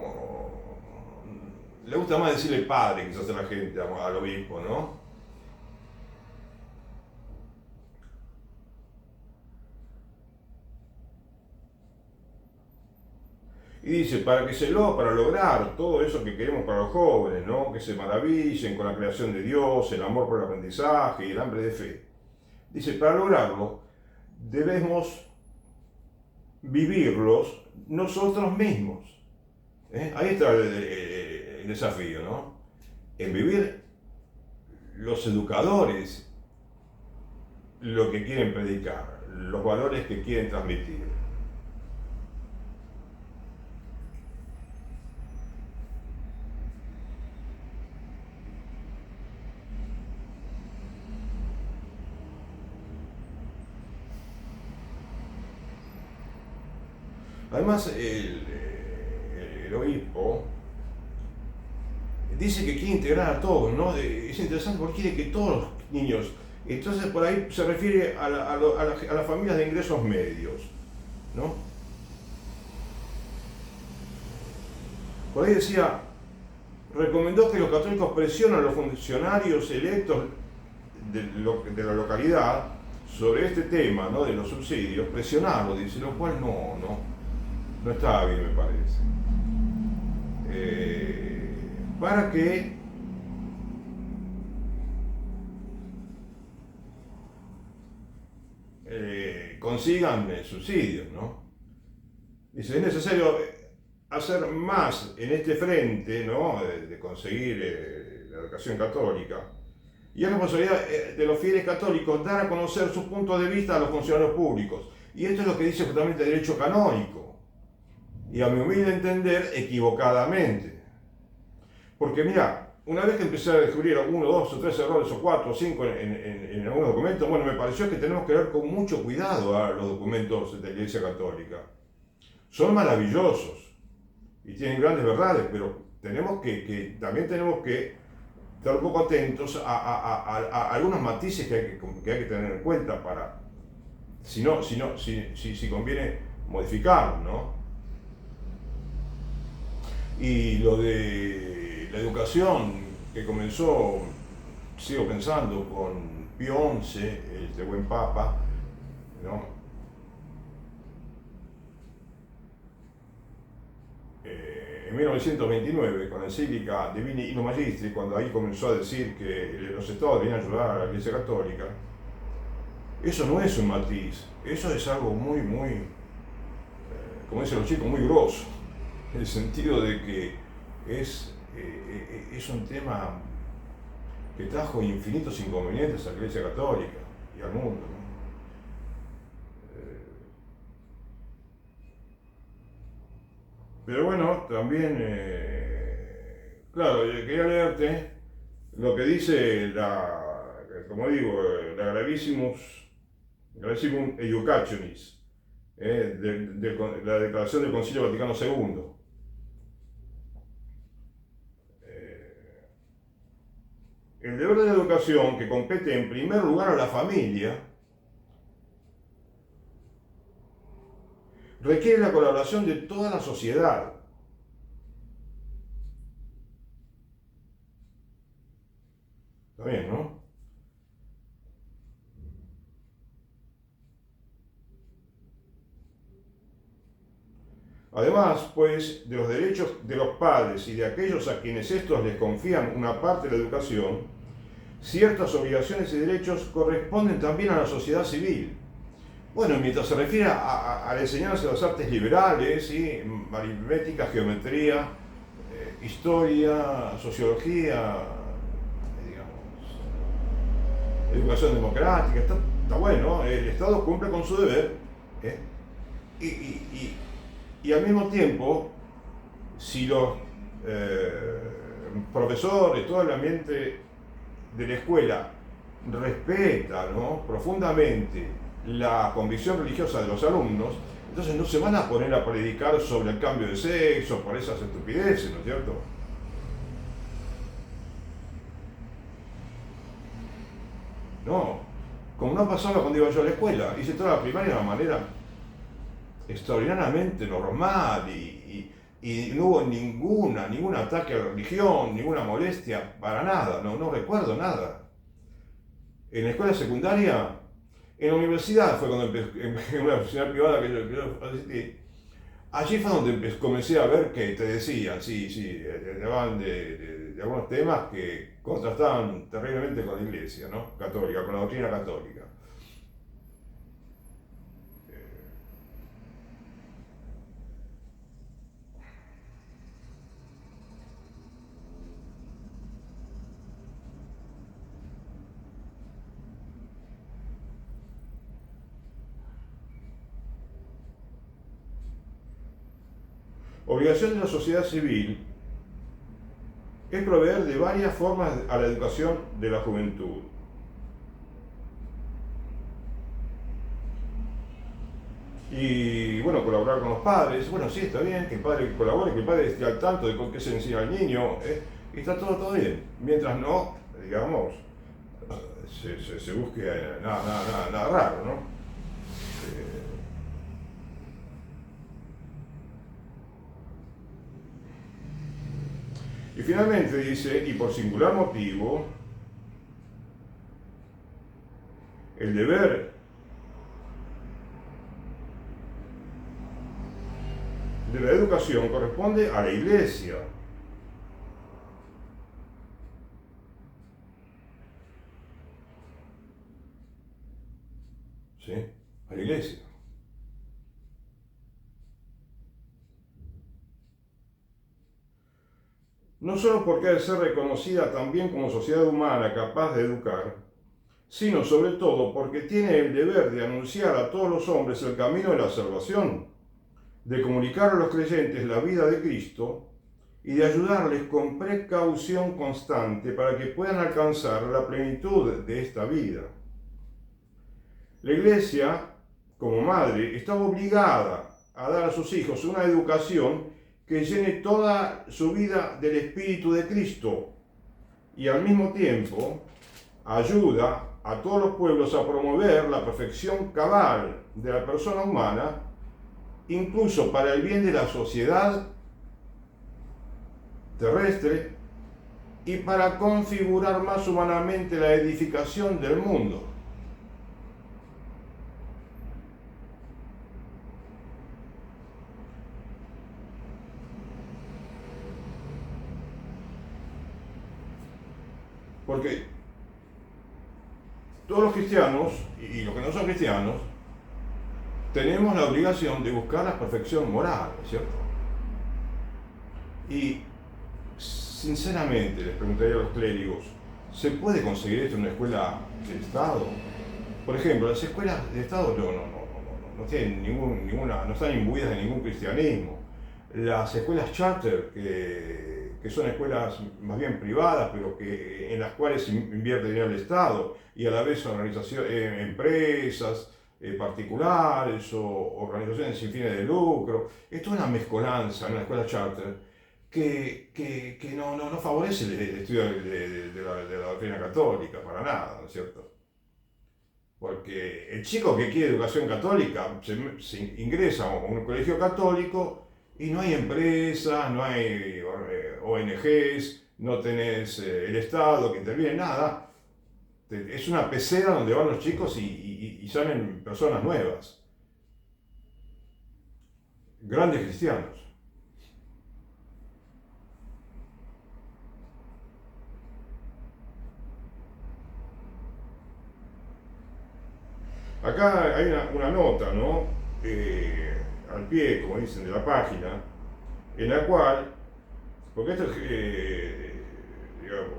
Le gusta más decirle padre, quizás a la gente, al obispo, ¿no? Y dice, para lograr todo eso que queremos para los jóvenes, ¿no? Que se maravillen con la creación de Dios, el amor por el aprendizaje y el hambre de fe. Dice, para lograrlo debemos vivirlos nosotros mismos. Ahí está el desafío, ¿no? En vivir los educadores lo que quieren predicar, los valores que quieren transmitir. Además, el obispo dice que quiere integrar a todos, ¿no? Es interesante porque quiere que todos los niños, entonces por ahí se refiere a las familias de ingresos medios, ¿no? Por ahí decía, recomendó que los católicos presionan a los funcionarios electos de la localidad sobre este tema, ¿no? De los subsidios, presionarlos, dice, lo cual no está bien, me parece. Para que consigan subsidios, ¿no? Dice, es necesario hacer más en este frente, ¿no? De conseguir la educación católica. Y es responsabilidad de los fieles católicos dar a conocer sus puntos de vista a los funcionarios públicos. Y esto es lo que dice justamente el derecho canónico. Y a mi humilde entender, equivocadamente. Porque mira, una vez que empecé a descubrir 1, 2 o 3 errores, o 4 o 5 en algunos documentos, bueno, me pareció que tenemos que ver con mucho cuidado a los documentos de la Iglesia Católica. Son maravillosos y tienen grandes verdades, pero también tenemos que estar un poco atentos a algunos matices que hay que tener en cuenta para, si conviene modificarlos, ¿no? Y lo de la educación que comenzó, sigo pensando, con Pío XI, este buen papa, ¿no? En 1929, con la encíclica Divini Ino Magistri, cuando ahí comenzó a decir que los estados debían ayudar a la Iglesia Católica, eso no es un matiz, eso es algo muy, como dicen los chicos, muy grosso, en el sentido de que es un tema que trajo infinitos inconvenientes a la Iglesia Católica y al mundo, ¿no? Pero bueno, también, claro, quería leerte lo que dice como digo, la Gravissimum Educationis, la declaración del Concilio Vaticano II. El deber de la educación, que compete en primer lugar a la familia, requiere la colaboración de toda la sociedad. Está bien, ¿no? Además, pues, de los derechos de los padres y de aquellos a quienes estos les confían una parte de la educación, ciertas obligaciones y derechos corresponden también a la sociedad civil. Bueno, mientras se refiere a la enseñanza de las artes liberales, ¿sí? Aritmética, geometría, historia, sociología, digamos, educación democrática, está bueno, el Estado cumple con su deber, y al mismo tiempo, si los profesores, todo el ambiente de la escuela respeta, ¿no? Profundamente la convicción religiosa de los alumnos, entonces no se van a poner a predicar sobre el cambio de sexo, por esas estupideces, ¿no es cierto? No, como no pasaba cuando iba yo a la escuela, hice toda la primaria de una manera extraordinariamente normal y no hubo ningún ataque a la religión, ninguna molestia, para nada, no recuerdo nada. En la escuela secundaria, en la universidad fue cuando empecé, en una universidad privada que yo asistí, allí fue donde comencé a ver que te decían, hablaban de algunos temas que contrastaban terriblemente con la Iglesia, ¿no? Católica, con la doctrina católica. Obligación de la sociedad civil es proveer de varias formas a la educación de la juventud. Y bueno, colaborar con los padres. Bueno, sí, está bien que el padre colabore, que el padre esté al tanto de con qué se enseña al niño. Y está todo bien. Mientras no, digamos, se busque nada raro, ¿no? Y finalmente dice, y por singular motivo, el deber de la educación corresponde a la Iglesia. ¿Sí? A la Iglesia. No solo porque ha de ser reconocida también como sociedad humana capaz de educar, sino sobre todo porque tiene el deber de anunciar a todos los hombres el camino de la salvación, de comunicar a los creyentes la vida de Cristo y de ayudarles con precaución constante para que puedan alcanzar la plenitud de esta vida. La Iglesia, como madre, está obligada a dar a sus hijos una educación que llene toda su vida del Espíritu de Cristo y al mismo tiempo ayuda a todos los pueblos a promover la perfección cabal de la persona humana, incluso para el bien de la sociedad terrestre y para configurar más humanamente la edificación del mundo. Porque todos los cristianos, y los que no son cristianos, tenemos la obligación de buscar la perfección moral, ¿cierto? Y sinceramente les preguntaría a los clérigos, ¿se puede conseguir esto en una escuela del Estado? Por ejemplo, las escuelas del Estado no tienen no están imbuidas de ningún cristianismo. Las escuelas charter, que son escuelas más bien privadas, pero en las cuales invierte dinero el Estado, y a la vez organizaciones, empresas particulares o organizaciones sin fines de lucro. Esto es una mezcolanza en la escuela charter que no favorece el estudio de la doctrina católica para nada, ¿no es cierto? Porque el chico que quiere educación católica se ingresa a un colegio católico y no hay empresas, no hay ONGs, no tenés el Estado que interviene, nada. Es una pecera donde van los chicos y salen personas nuevas, grandes cristianos. Acá hay una nota, ¿no? Al pie, como dicen, de la página, en la cual, porque esto es, digamos,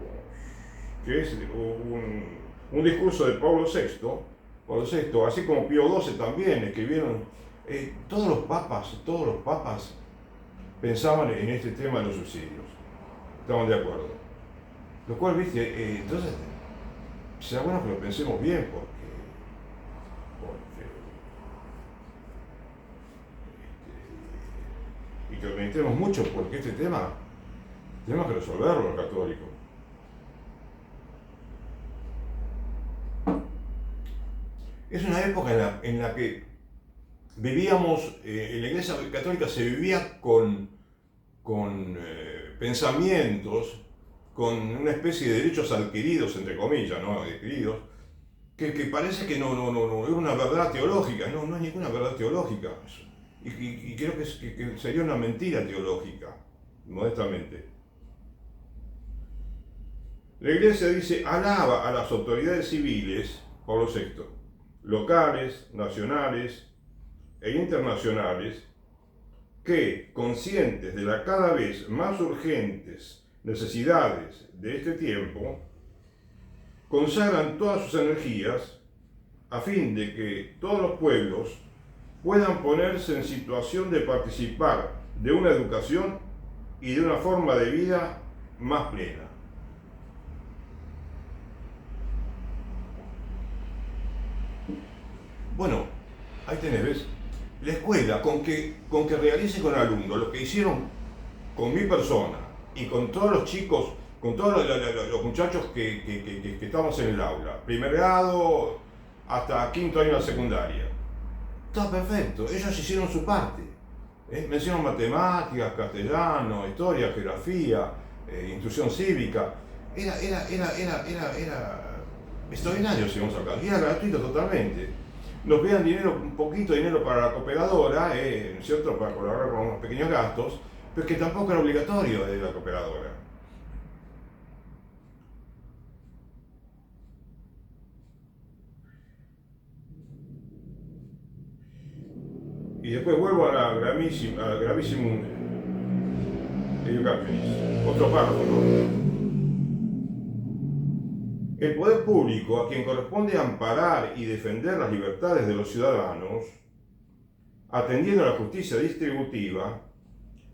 que es un discurso de Pablo VI, así como Pío XII también escribieron, todos los papas pensaban en este tema de los subsidios, estaban de acuerdo. Lo cual, viste, entonces, será bueno que lo pensemos bien, porque y que lo meditemos mucho, porque este tema tenemos que resolverlo los católicos. Es una época en la que vivíamos, en la Iglesia Católica se vivía con pensamientos, con una especie de derechos adquiridos, entre comillas, ¿no? Adquiridos, que parece que no era una verdad teológica. No es ninguna verdad teológica. y creo que sería una mentira teológica, modestamente. La Iglesia dice, alaba a las autoridades civiles, Pablo VI, locales, nacionales e internacionales, que, conscientes de las cada vez más urgentes necesidades de este tiempo, consagran todas sus energías a fin de que todos los pueblos puedan ponerse en situación de participar de una educación y de una forma de vida más plena. Bueno, ahí tenés, ¿ves? La escuela, con que realice con alumnos lo que hicieron con mi persona y con todos los chicos, con todos los muchachos que estamos en el aula, primer grado hasta quinto año de la secundaria. Está perfecto, ellos hicieron su parte. Me enseñaron matemáticas, castellano, historia, geografía, instrucción cívica. Era extraordinario, si vamos acá. Y era gratuito totalmente. Nos pedían dinero, un poquito de dinero para la cooperadora, ¿no es cierto?, para colaborar con unos pequeños gastos, pero que tampoco era obligatorio de la cooperadora. Y después vuelvo a la gravísima educationis, otro párrafo, ¿no? El poder público, a quien corresponde amparar y defender las libertades de los ciudadanos, atendiendo a la justicia distributiva,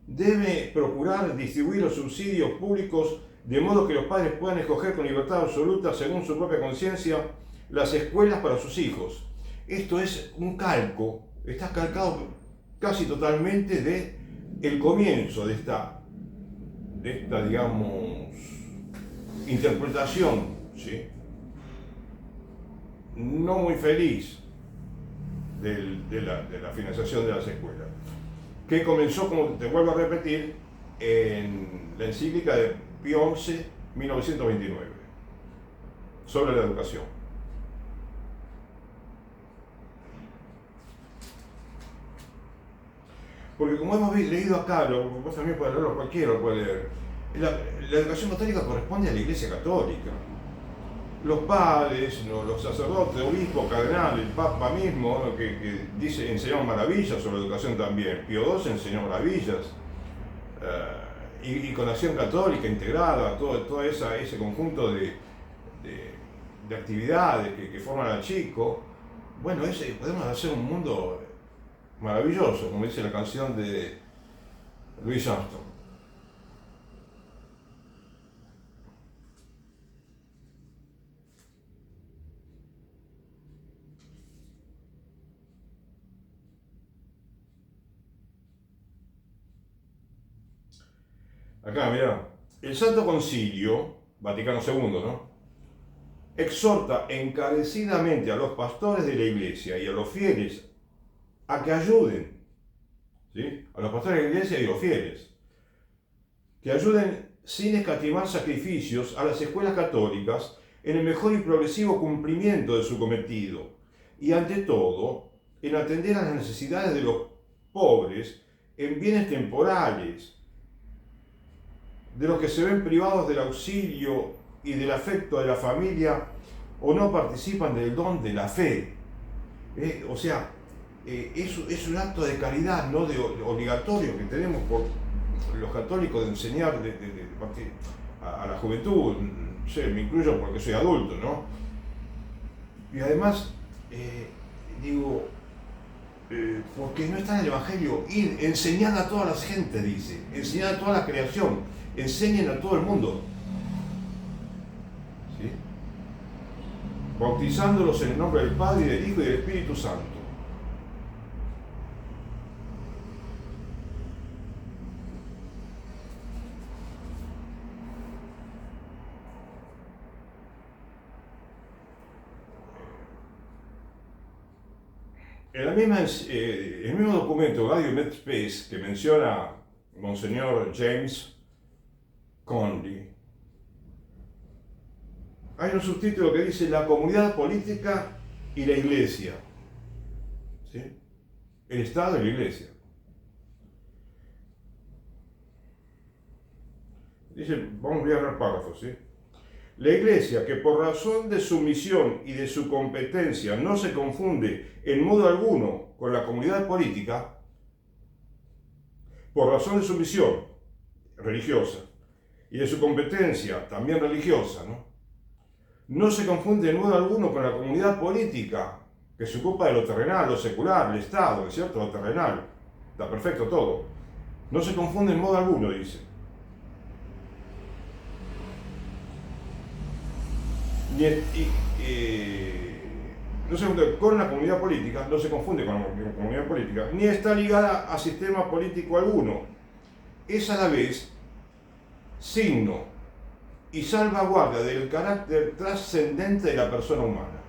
debe procurar distribuir los subsidios públicos de modo que los padres puedan escoger con libertad absoluta, según su propia conciencia, las escuelas para sus hijos. Esto es un calco, está calcado casi totalmente de el comienzo de esta digamos, interpretación, ¿sí?, no muy feliz de la financiación de las escuelas, que comenzó, como te vuelvo a repetir, en la encíclica de Pío XI, 1929, sobre la educación. Porque como hemos leído acá, vos también podés leerlo, cualquiera lo puede leer, la educación católica corresponde a la Iglesia Católica. Los padres, los sacerdotes, obispos, cardenales, el Papa mismo, ¿no?, que dice, enseñó maravillas sobre la educación también. Pío XII enseñó maravillas. Y con Acción Católica integrada, todo ese conjunto de actividades que forman al chico. Bueno, podemos hacer un mundo maravilloso, como dice la canción de Louis Armstrong. Acá, mirá, el Santo Concilio, Vaticano II, ¿no?, exhorta encarecidamente a los pastores de la Iglesia y a los fieles a que ayuden, ¿sí?, a los pastores de la Iglesia y a los fieles, que ayuden sin escatimar sacrificios a las escuelas católicas en el mejor y progresivo cumplimiento de su cometido, y ante todo, en atender a las necesidades de los pobres en bienes temporales, de los que se ven privados del auxilio y del afecto de la familia o no participan del don de la fe. O sea, es un acto de caridad, no de obligatorio, que tenemos por los católicos de enseñar a la juventud. Me incluyo porque soy adulto, ¿no? Y además, porque no está en el Evangelio, ir, enseñar a toda la gente, dice, enseñar a toda la creación, enseñen a todo el mundo, ¿sí?, bautizándolos en el nombre del Padre, y del Hijo y del Espíritu Santo. En el mismo documento, Gaudium et Spes, que menciona Monseñor James Conley, hay un subtítulo que dice la comunidad política y la Iglesia, ¿sí?, el Estado y la Iglesia. Dice, vamos a ver párrafos, ¿sí? La Iglesia, que por razón de su misión y de su competencia no se confunde en modo alguno con la comunidad política, por razón de su misión religiosa y de su competencia también religiosa, no se confunde en modo alguno con la comunidad política que se ocupa de lo terrenal, lo secular, el Estado, ¿es cierto? Lo terrenal. Está perfecto todo. No se confunde en modo alguno, dice. No se confunde con la comunidad política, no se confunde con la comunidad política, ni está ligada a sistema político alguno. Es a la vez signo y salvaguarda del carácter trascendente de la persona humana.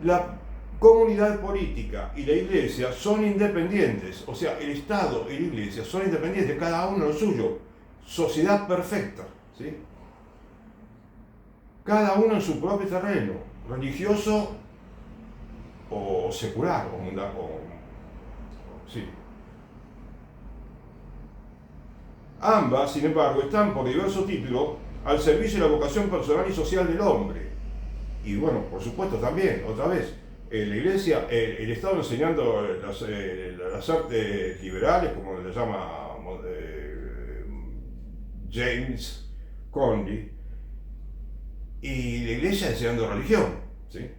La comunidad política y la Iglesia son independientes, o sea, el Estado y la Iglesia son independientes, cada uno lo suyo, sociedad perfecta, ¿sí? Cada uno en su propio terreno, religioso o secular, sí. Ambas, sin embargo, están por diversos títulos al servicio de la vocación personal y social del hombre. Y bueno, por supuesto también, otra vez, la Iglesia, el Estado enseñando las artes liberales, como le llama James Conley, y la Iglesia enseñando religión, ¿sí?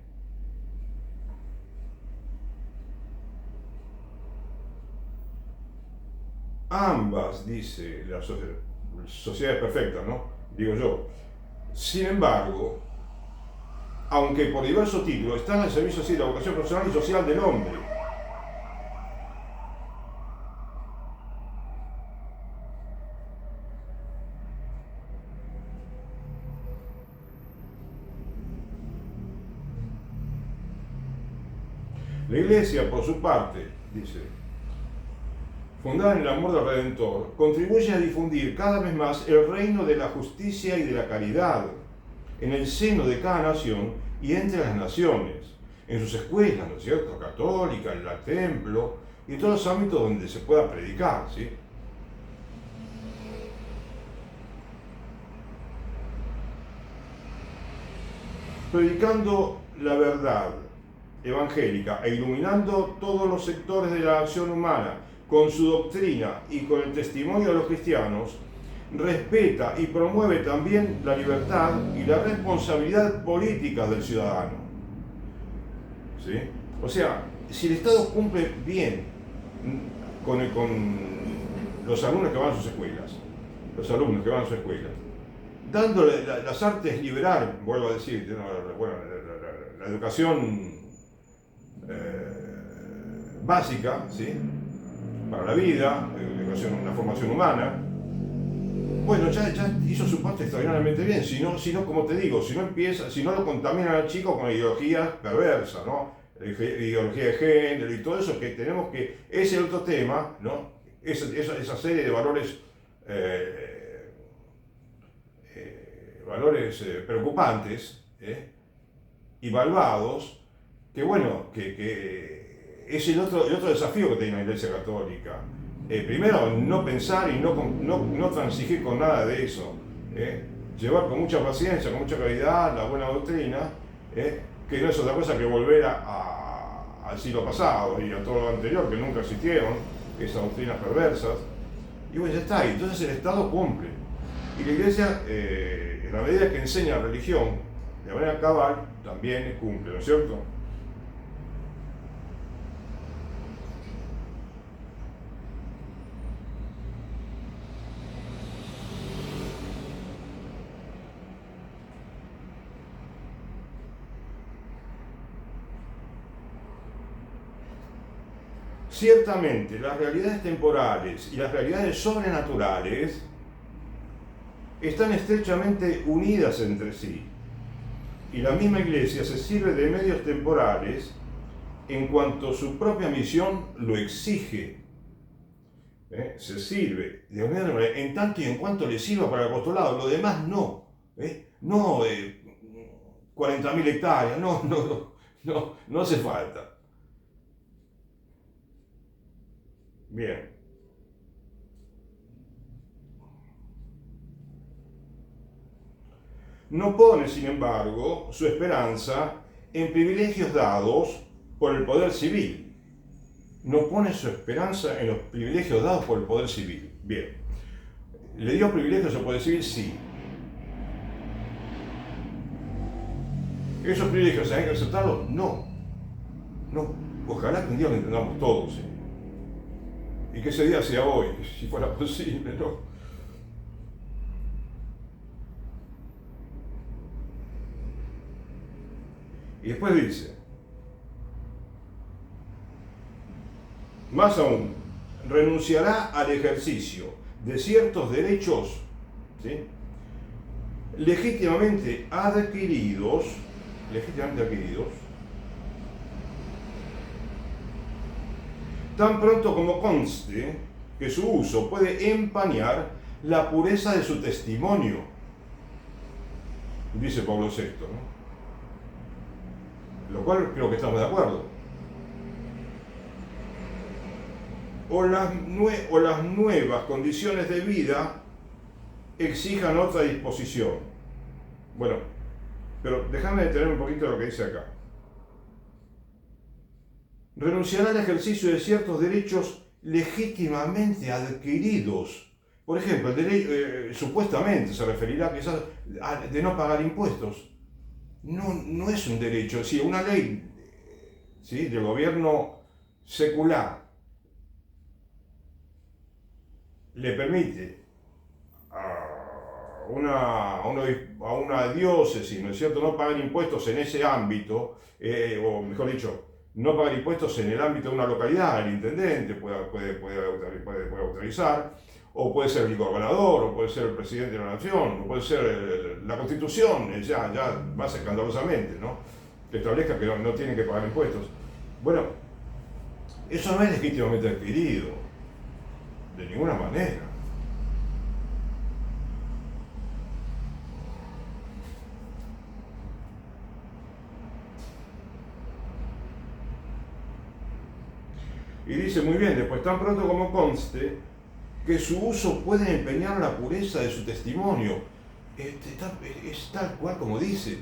Ambas, dice la sociedad es perfecta, ¿no? Digo yo. Sin embargo, aunque por diversos títulos, están al servicio de la vocación personal y social del hombre. La Iglesia, por su parte, dice, fundada en el amor del Redentor, contribuye a difundir cada vez más el reino de la justicia y de la caridad en el seno de cada nación y entre las naciones, en sus escuelas, ¿no es cierto?, católicas, en el templo y en todos los ámbitos donde se pueda predicar, ¿sí? Predicando la verdad evangélica e iluminando todos los sectores de la acción humana con su doctrina y con el testimonio de los cristianos, respeta y promueve también la libertad y la responsabilidad política del ciudadano. ¿Sí? O sea, si el Estado cumple bien con los alumnos que van a sus escuelas, dándole las artes liberales, vuelvo a decir, bueno, la educación básica, ¿sí?, para la vida, la formación humana, bueno, ya hizo su parte extraordinariamente bien. Si no, como te digo, si no lo contaminan al chico con ideologías perversas, ¿no? Ideología de género y todo eso que tenemos que, es el otro tema, ¿no? Esa serie de valores preocupantes y malvados, que bueno, que es el otro desafío que tiene la Iglesia Católica. Primero, no pensar y no transigir con nada de eso. Llevar con mucha paciencia, con mucha claridad la buena doctrina, que no es otra cosa que volver al siglo pasado y a todo lo anterior, que nunca existieron, esas doctrinas perversas. Y bueno, ya está, y entonces el Estado cumple. Y la Iglesia, en la medida que enseña religión de manera cabal, también cumple, ¿no es cierto? Ciertamente, las realidades temporales y las realidades sobrenaturales están estrechamente unidas entre sí, y la misma Iglesia se sirve de medios temporales en cuanto su propia misión lo exige. Se sirve de medios temporales en tanto y en cuanto le sirva para el apostolado, lo demás no. No 40.000 hectáreas, no hace falta. Bien. no pone, sin embargo, su esperanza en privilegios dados por el poder civil. No pone su esperanza en los privilegios dados por el poder civil. Bien. ¿Le dio privilegios al poder civil? Sí. ¿Esos privilegios hay que aceptarlos? No. No. Ojalá que un día lo entendamos todos. Y que ese día sea hoy, si fuera posible, ¿no? Y después dice, más aún, renunciará al ejercicio de ciertos derechos, ¿sí?, legítimamente adquiridos, tan pronto como conste que su uso puede empañar la pureza de su testimonio, dice Pablo VI, ¿no? Lo cual creo que estamos de acuerdo. O las nuevas condiciones de vida exijan otra disposición. Bueno, pero déjame detener un poquito lo que dice acá. Renunciará al ejercicio de ciertos derechos legítimamente adquiridos. Por ejemplo, el derecho, supuestamente se referirá quizás de no pagar impuestos. No es un derecho, es decir, una ley, ¿sí?, del gobierno secular le permite a una diócesis, ¿no es cierto?, no pagar impuestos en ese ámbito, o mejor dicho, no pagar impuestos en el ámbito de una localidad. El intendente puede autorizar, o puede ser el gobernador, o puede ser el presidente de la nación, o puede ser la Constitución, ya más escandalosamente, ¿no?, que establezca que no tienen que pagar impuestos. Bueno, eso no es legítimamente adquirido, de ninguna manera. Y dice muy bien, después, tan pronto como conste que su uso puede empeñar la pureza de su testimonio. Es tal cual como dice.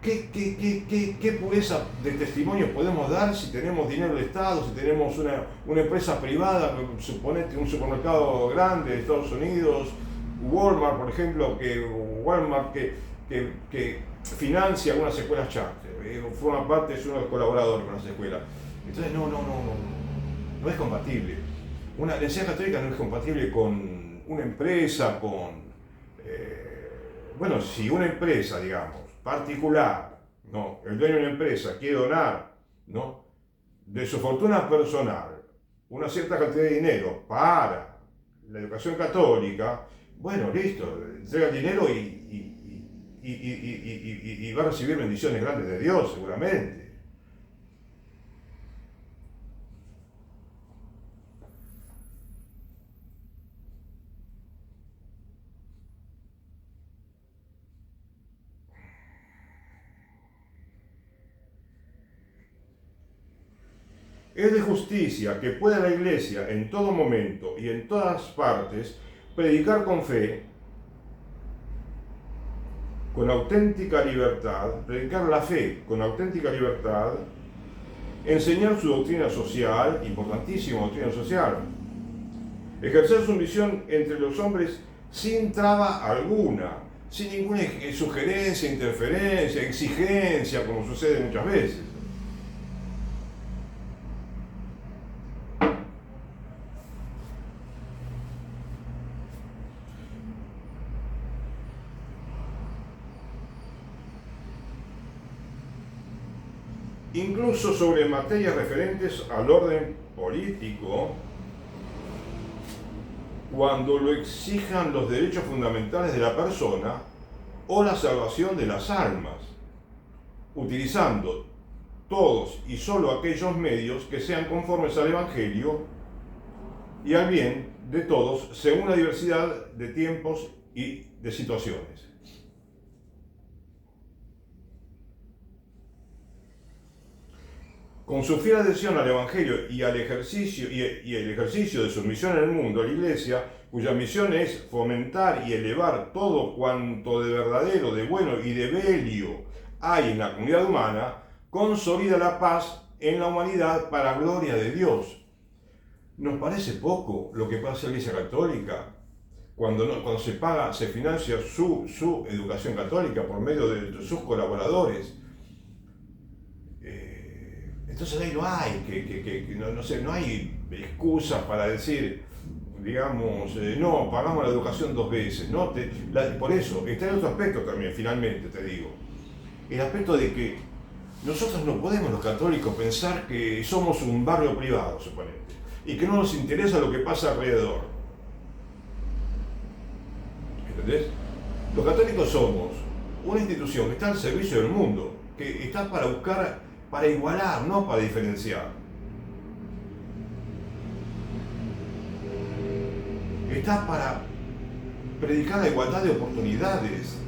¿Qué pureza de testimonio podemos dar si tenemos dinero del Estado, si tenemos una empresa privada, suponete un supermercado grande de Estados Unidos, Walmart, por ejemplo, que financia algunas escuelas charter, forma parte, es uno de los colaboradores con las escuelas? Entonces, no es compatible. La enseñanza católica no es compatible con una empresa, bueno, si una empresa, digamos, particular, ¿no?, el dueño de una empresa quiere donar, ¿no?, de su fortuna personal una cierta cantidad de dinero para la educación católica, bueno, listo, entrega el dinero y va a recibir bendiciones grandes de Dios, seguramente. Es de justicia que pueda la Iglesia en todo momento y en todas partes predicar con fe, con auténtica libertad, predicar la fe con auténtica libertad, enseñar su doctrina social, importantísima doctrina social, ejercer su misión entre los hombres sin traba alguna, sin ninguna sugerencia, interferencia, exigencia, como sucede muchas veces. Incluso sobre materias referentes al orden político, cuando lo exijan los derechos fundamentales de la persona o la salvación de las almas, utilizando todos y solo aquellos medios que sean conformes al Evangelio y al bien de todos, según la diversidad de tiempos y de situaciones. Con su fiel adhesión al Evangelio y al ejercicio, y el ejercicio de su misión en el mundo, la Iglesia, cuya misión es fomentar y elevar todo cuanto de verdadero, de bueno y de bello hay en la comunidad humana, consolida la paz en la humanidad para gloria de Dios. ¿Nos parece poco lo que pasa en la Iglesia Católica? Cuando se paga, se financia su educación católica por medio de sus colaboradores. Entonces ahí no hay, no hay excusas para decir, digamos, no, pagamos la educación 2 veces. No, por eso, está el otro aspecto también, finalmente te digo. El aspecto de que nosotros no podemos, los católicos, pensar que somos un barrio privado, suponete, y que no nos interesa lo que pasa alrededor. ¿Entendés? Los católicos somos una institución que está al servicio del mundo, que está para buscar, para igualar, no para diferenciar. Está para predicar la igualdad de oportunidades.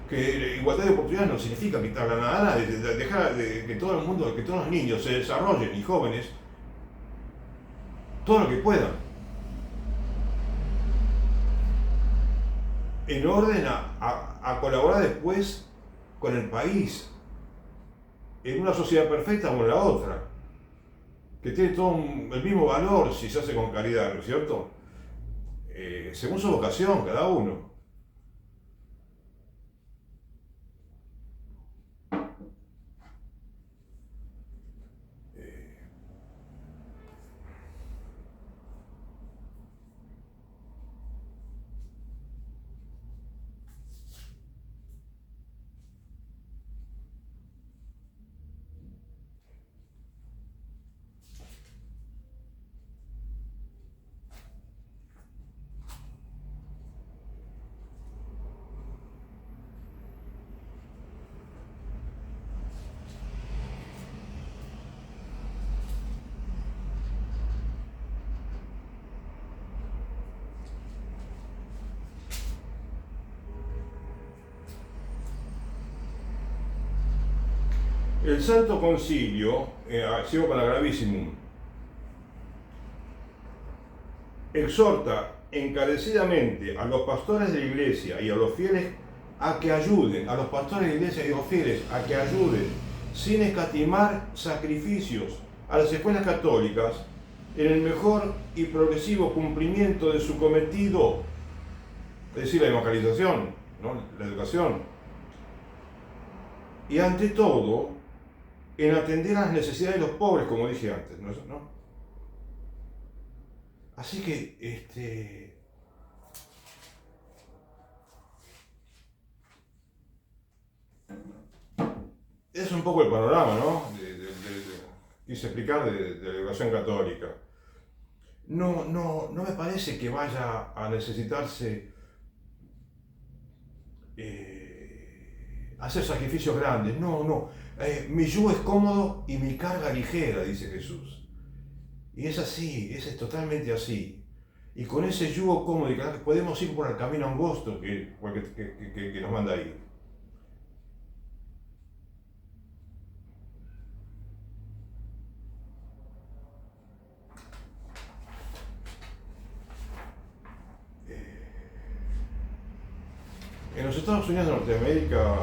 Que igualdad de oportunidades no significa quitar a nadie, dejar que todo el mundo, que todos los niños se desarrollen y jóvenes todo lo que puedan, en orden a colaborar después con el país, en una sociedad perfecta o en la otra, que tiene todo el mismo valor si se hace con caridad, ¿no es cierto? Según su vocación, cada uno. El Santo Concilio, sigo con la Gravissimum, exhorta encarecidamente a los pastores de la Iglesia y a los fieles a que ayuden, a los pastores de la Iglesia y a los fieles a que ayuden, sin escatimar sacrificios, a las escuelas católicas en el mejor y progresivo cumplimiento de su cometido, es decir, la evangelización, ¿no? La educación. Y ante todo, en atender a las necesidades de los pobres, como dije antes, ¿no? Así que, es un poco el panorama, ¿no? Quise explicar de la educación católica. No me parece que vaya a necesitarse hacer sacrificios grandes. No. Mi yugo es cómodo y mi carga ligera, dice Jesús. Y es así, es totalmente así. Y con ese yugo cómodo y carga podemos ir por el camino angosto que nos manda ahí. En los Estados Unidos de Norteamérica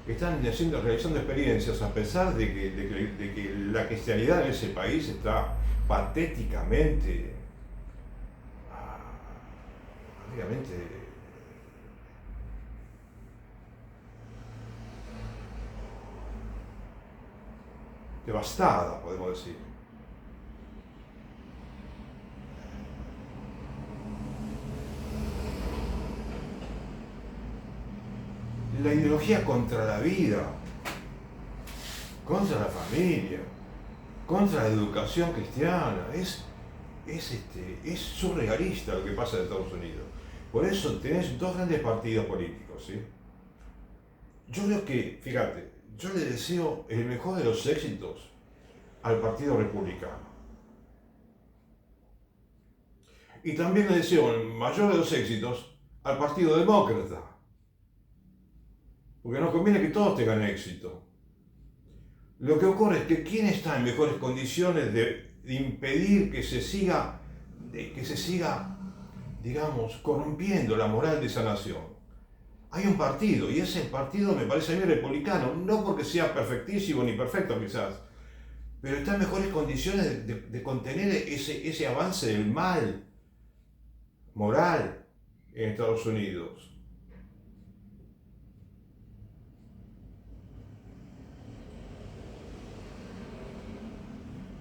están realizando experiencias a pesar de que la cristianidad en ese país está patéticamente, obviamente, devastada, podemos decir. La ideología contra la vida, contra la familia, contra la educación cristiana, es surrealista lo que pasa en Estados Unidos. Por eso tenés 2 grandes partidos políticos, ¿sí? Yo creo que, fíjate, yo le deseo el mejor de los éxitos al Partido Republicano. Y también le deseo el mayor de los éxitos al Partido Demócrata. Porque nos conviene que todos tengan éxito. Lo que ocurre es que ¿quién está en mejores condiciones de impedir que se siga, digamos, corrompiendo la moral de esa nación? Hay un partido, y ese partido me parece a mí republicano, no porque sea perfectísimo ni perfecto quizás, pero está en mejores condiciones de contener ese avance del mal moral en Estados Unidos.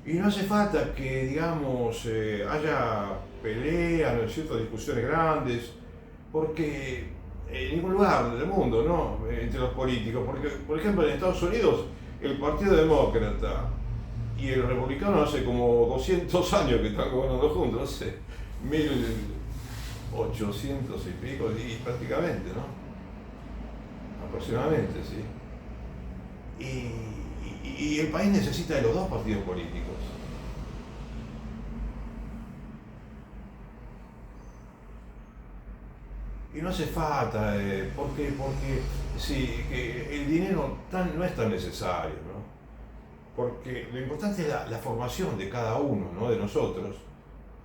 Y no hace falta que, digamos, haya peleas, ¿no es cierto?, discusiones grandes, porque en ningún lugar del mundo, ¿no?, entre los políticos, porque, por ejemplo, en Estados Unidos, el Partido Demócrata y el Republicano hace como 200 años que están gobernando juntos, no sé, 1800 y pico, y prácticamente, ¿no?, aproximadamente, sí. Y el país necesita de los dos partidos políticos. Y no hace falta, porque sí, que el dinero no es tan necesario, ¿no? Porque lo importante es la formación de cada uno, ¿no?, de nosotros,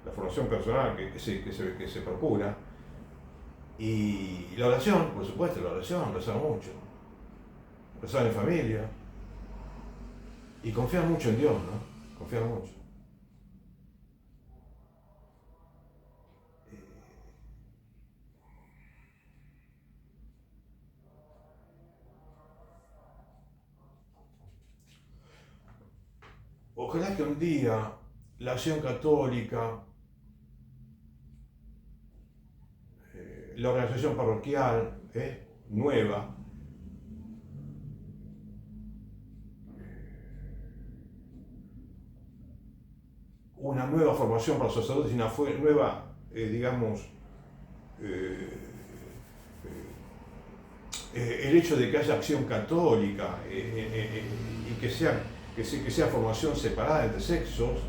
la formación personal que se procura, y la oración, por supuesto, la oración, rezar mucho, rezar en familia, y confiar mucho en Dios, ¿no? Confiar mucho. Ojalá que un día la acción católica, la organización parroquial, nueva, una nueva formación para los sacerdotes y una nueva, digamos, eh, el hecho de que haya acción católica y que sea formación separada entre sexos,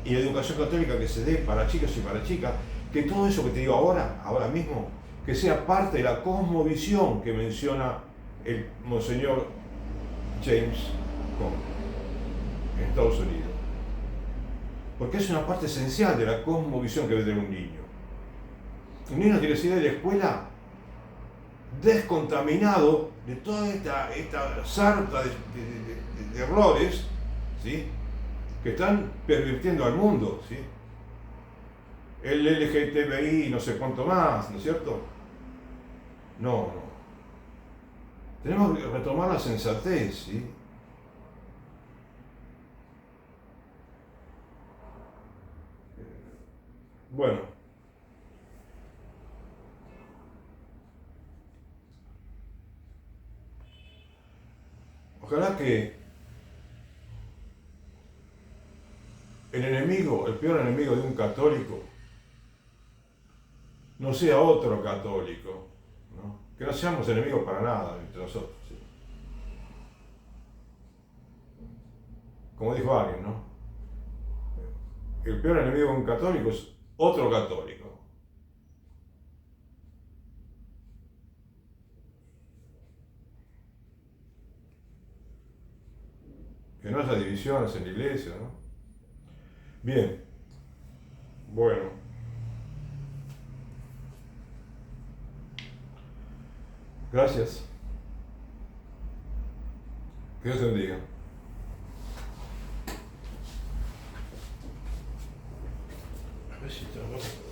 y la educación católica que se dé para chicos y para chicas, que todo eso que te digo ahora mismo, que sea parte de la cosmovisión que menciona el Monseñor James Cone en Estados Unidos. Porque es una parte esencial de la cosmovisión que debe tener un niño. Un niño tiene que ir de la escuela descontaminado de toda esta sarta de errores, ¿sí?, que están pervirtiendo al mundo, ¿sí? El LGTBI, no sé cuánto más, ¿no es cierto? No. Tenemos que retomar la sensatez, ¿sí? Bueno, ojalá que el peor enemigo de un católico, no sea otro católico, ¿no? Que no seamos enemigos para nada entre nosotros, ¿sí? Como dijo alguien, ¿no? El peor enemigo de un católico es otro católico. Que no haya divisiones en la iglesia, ¿no? Bien, bueno. Gracias. Que Dios te bendiga. A ver si está bueno.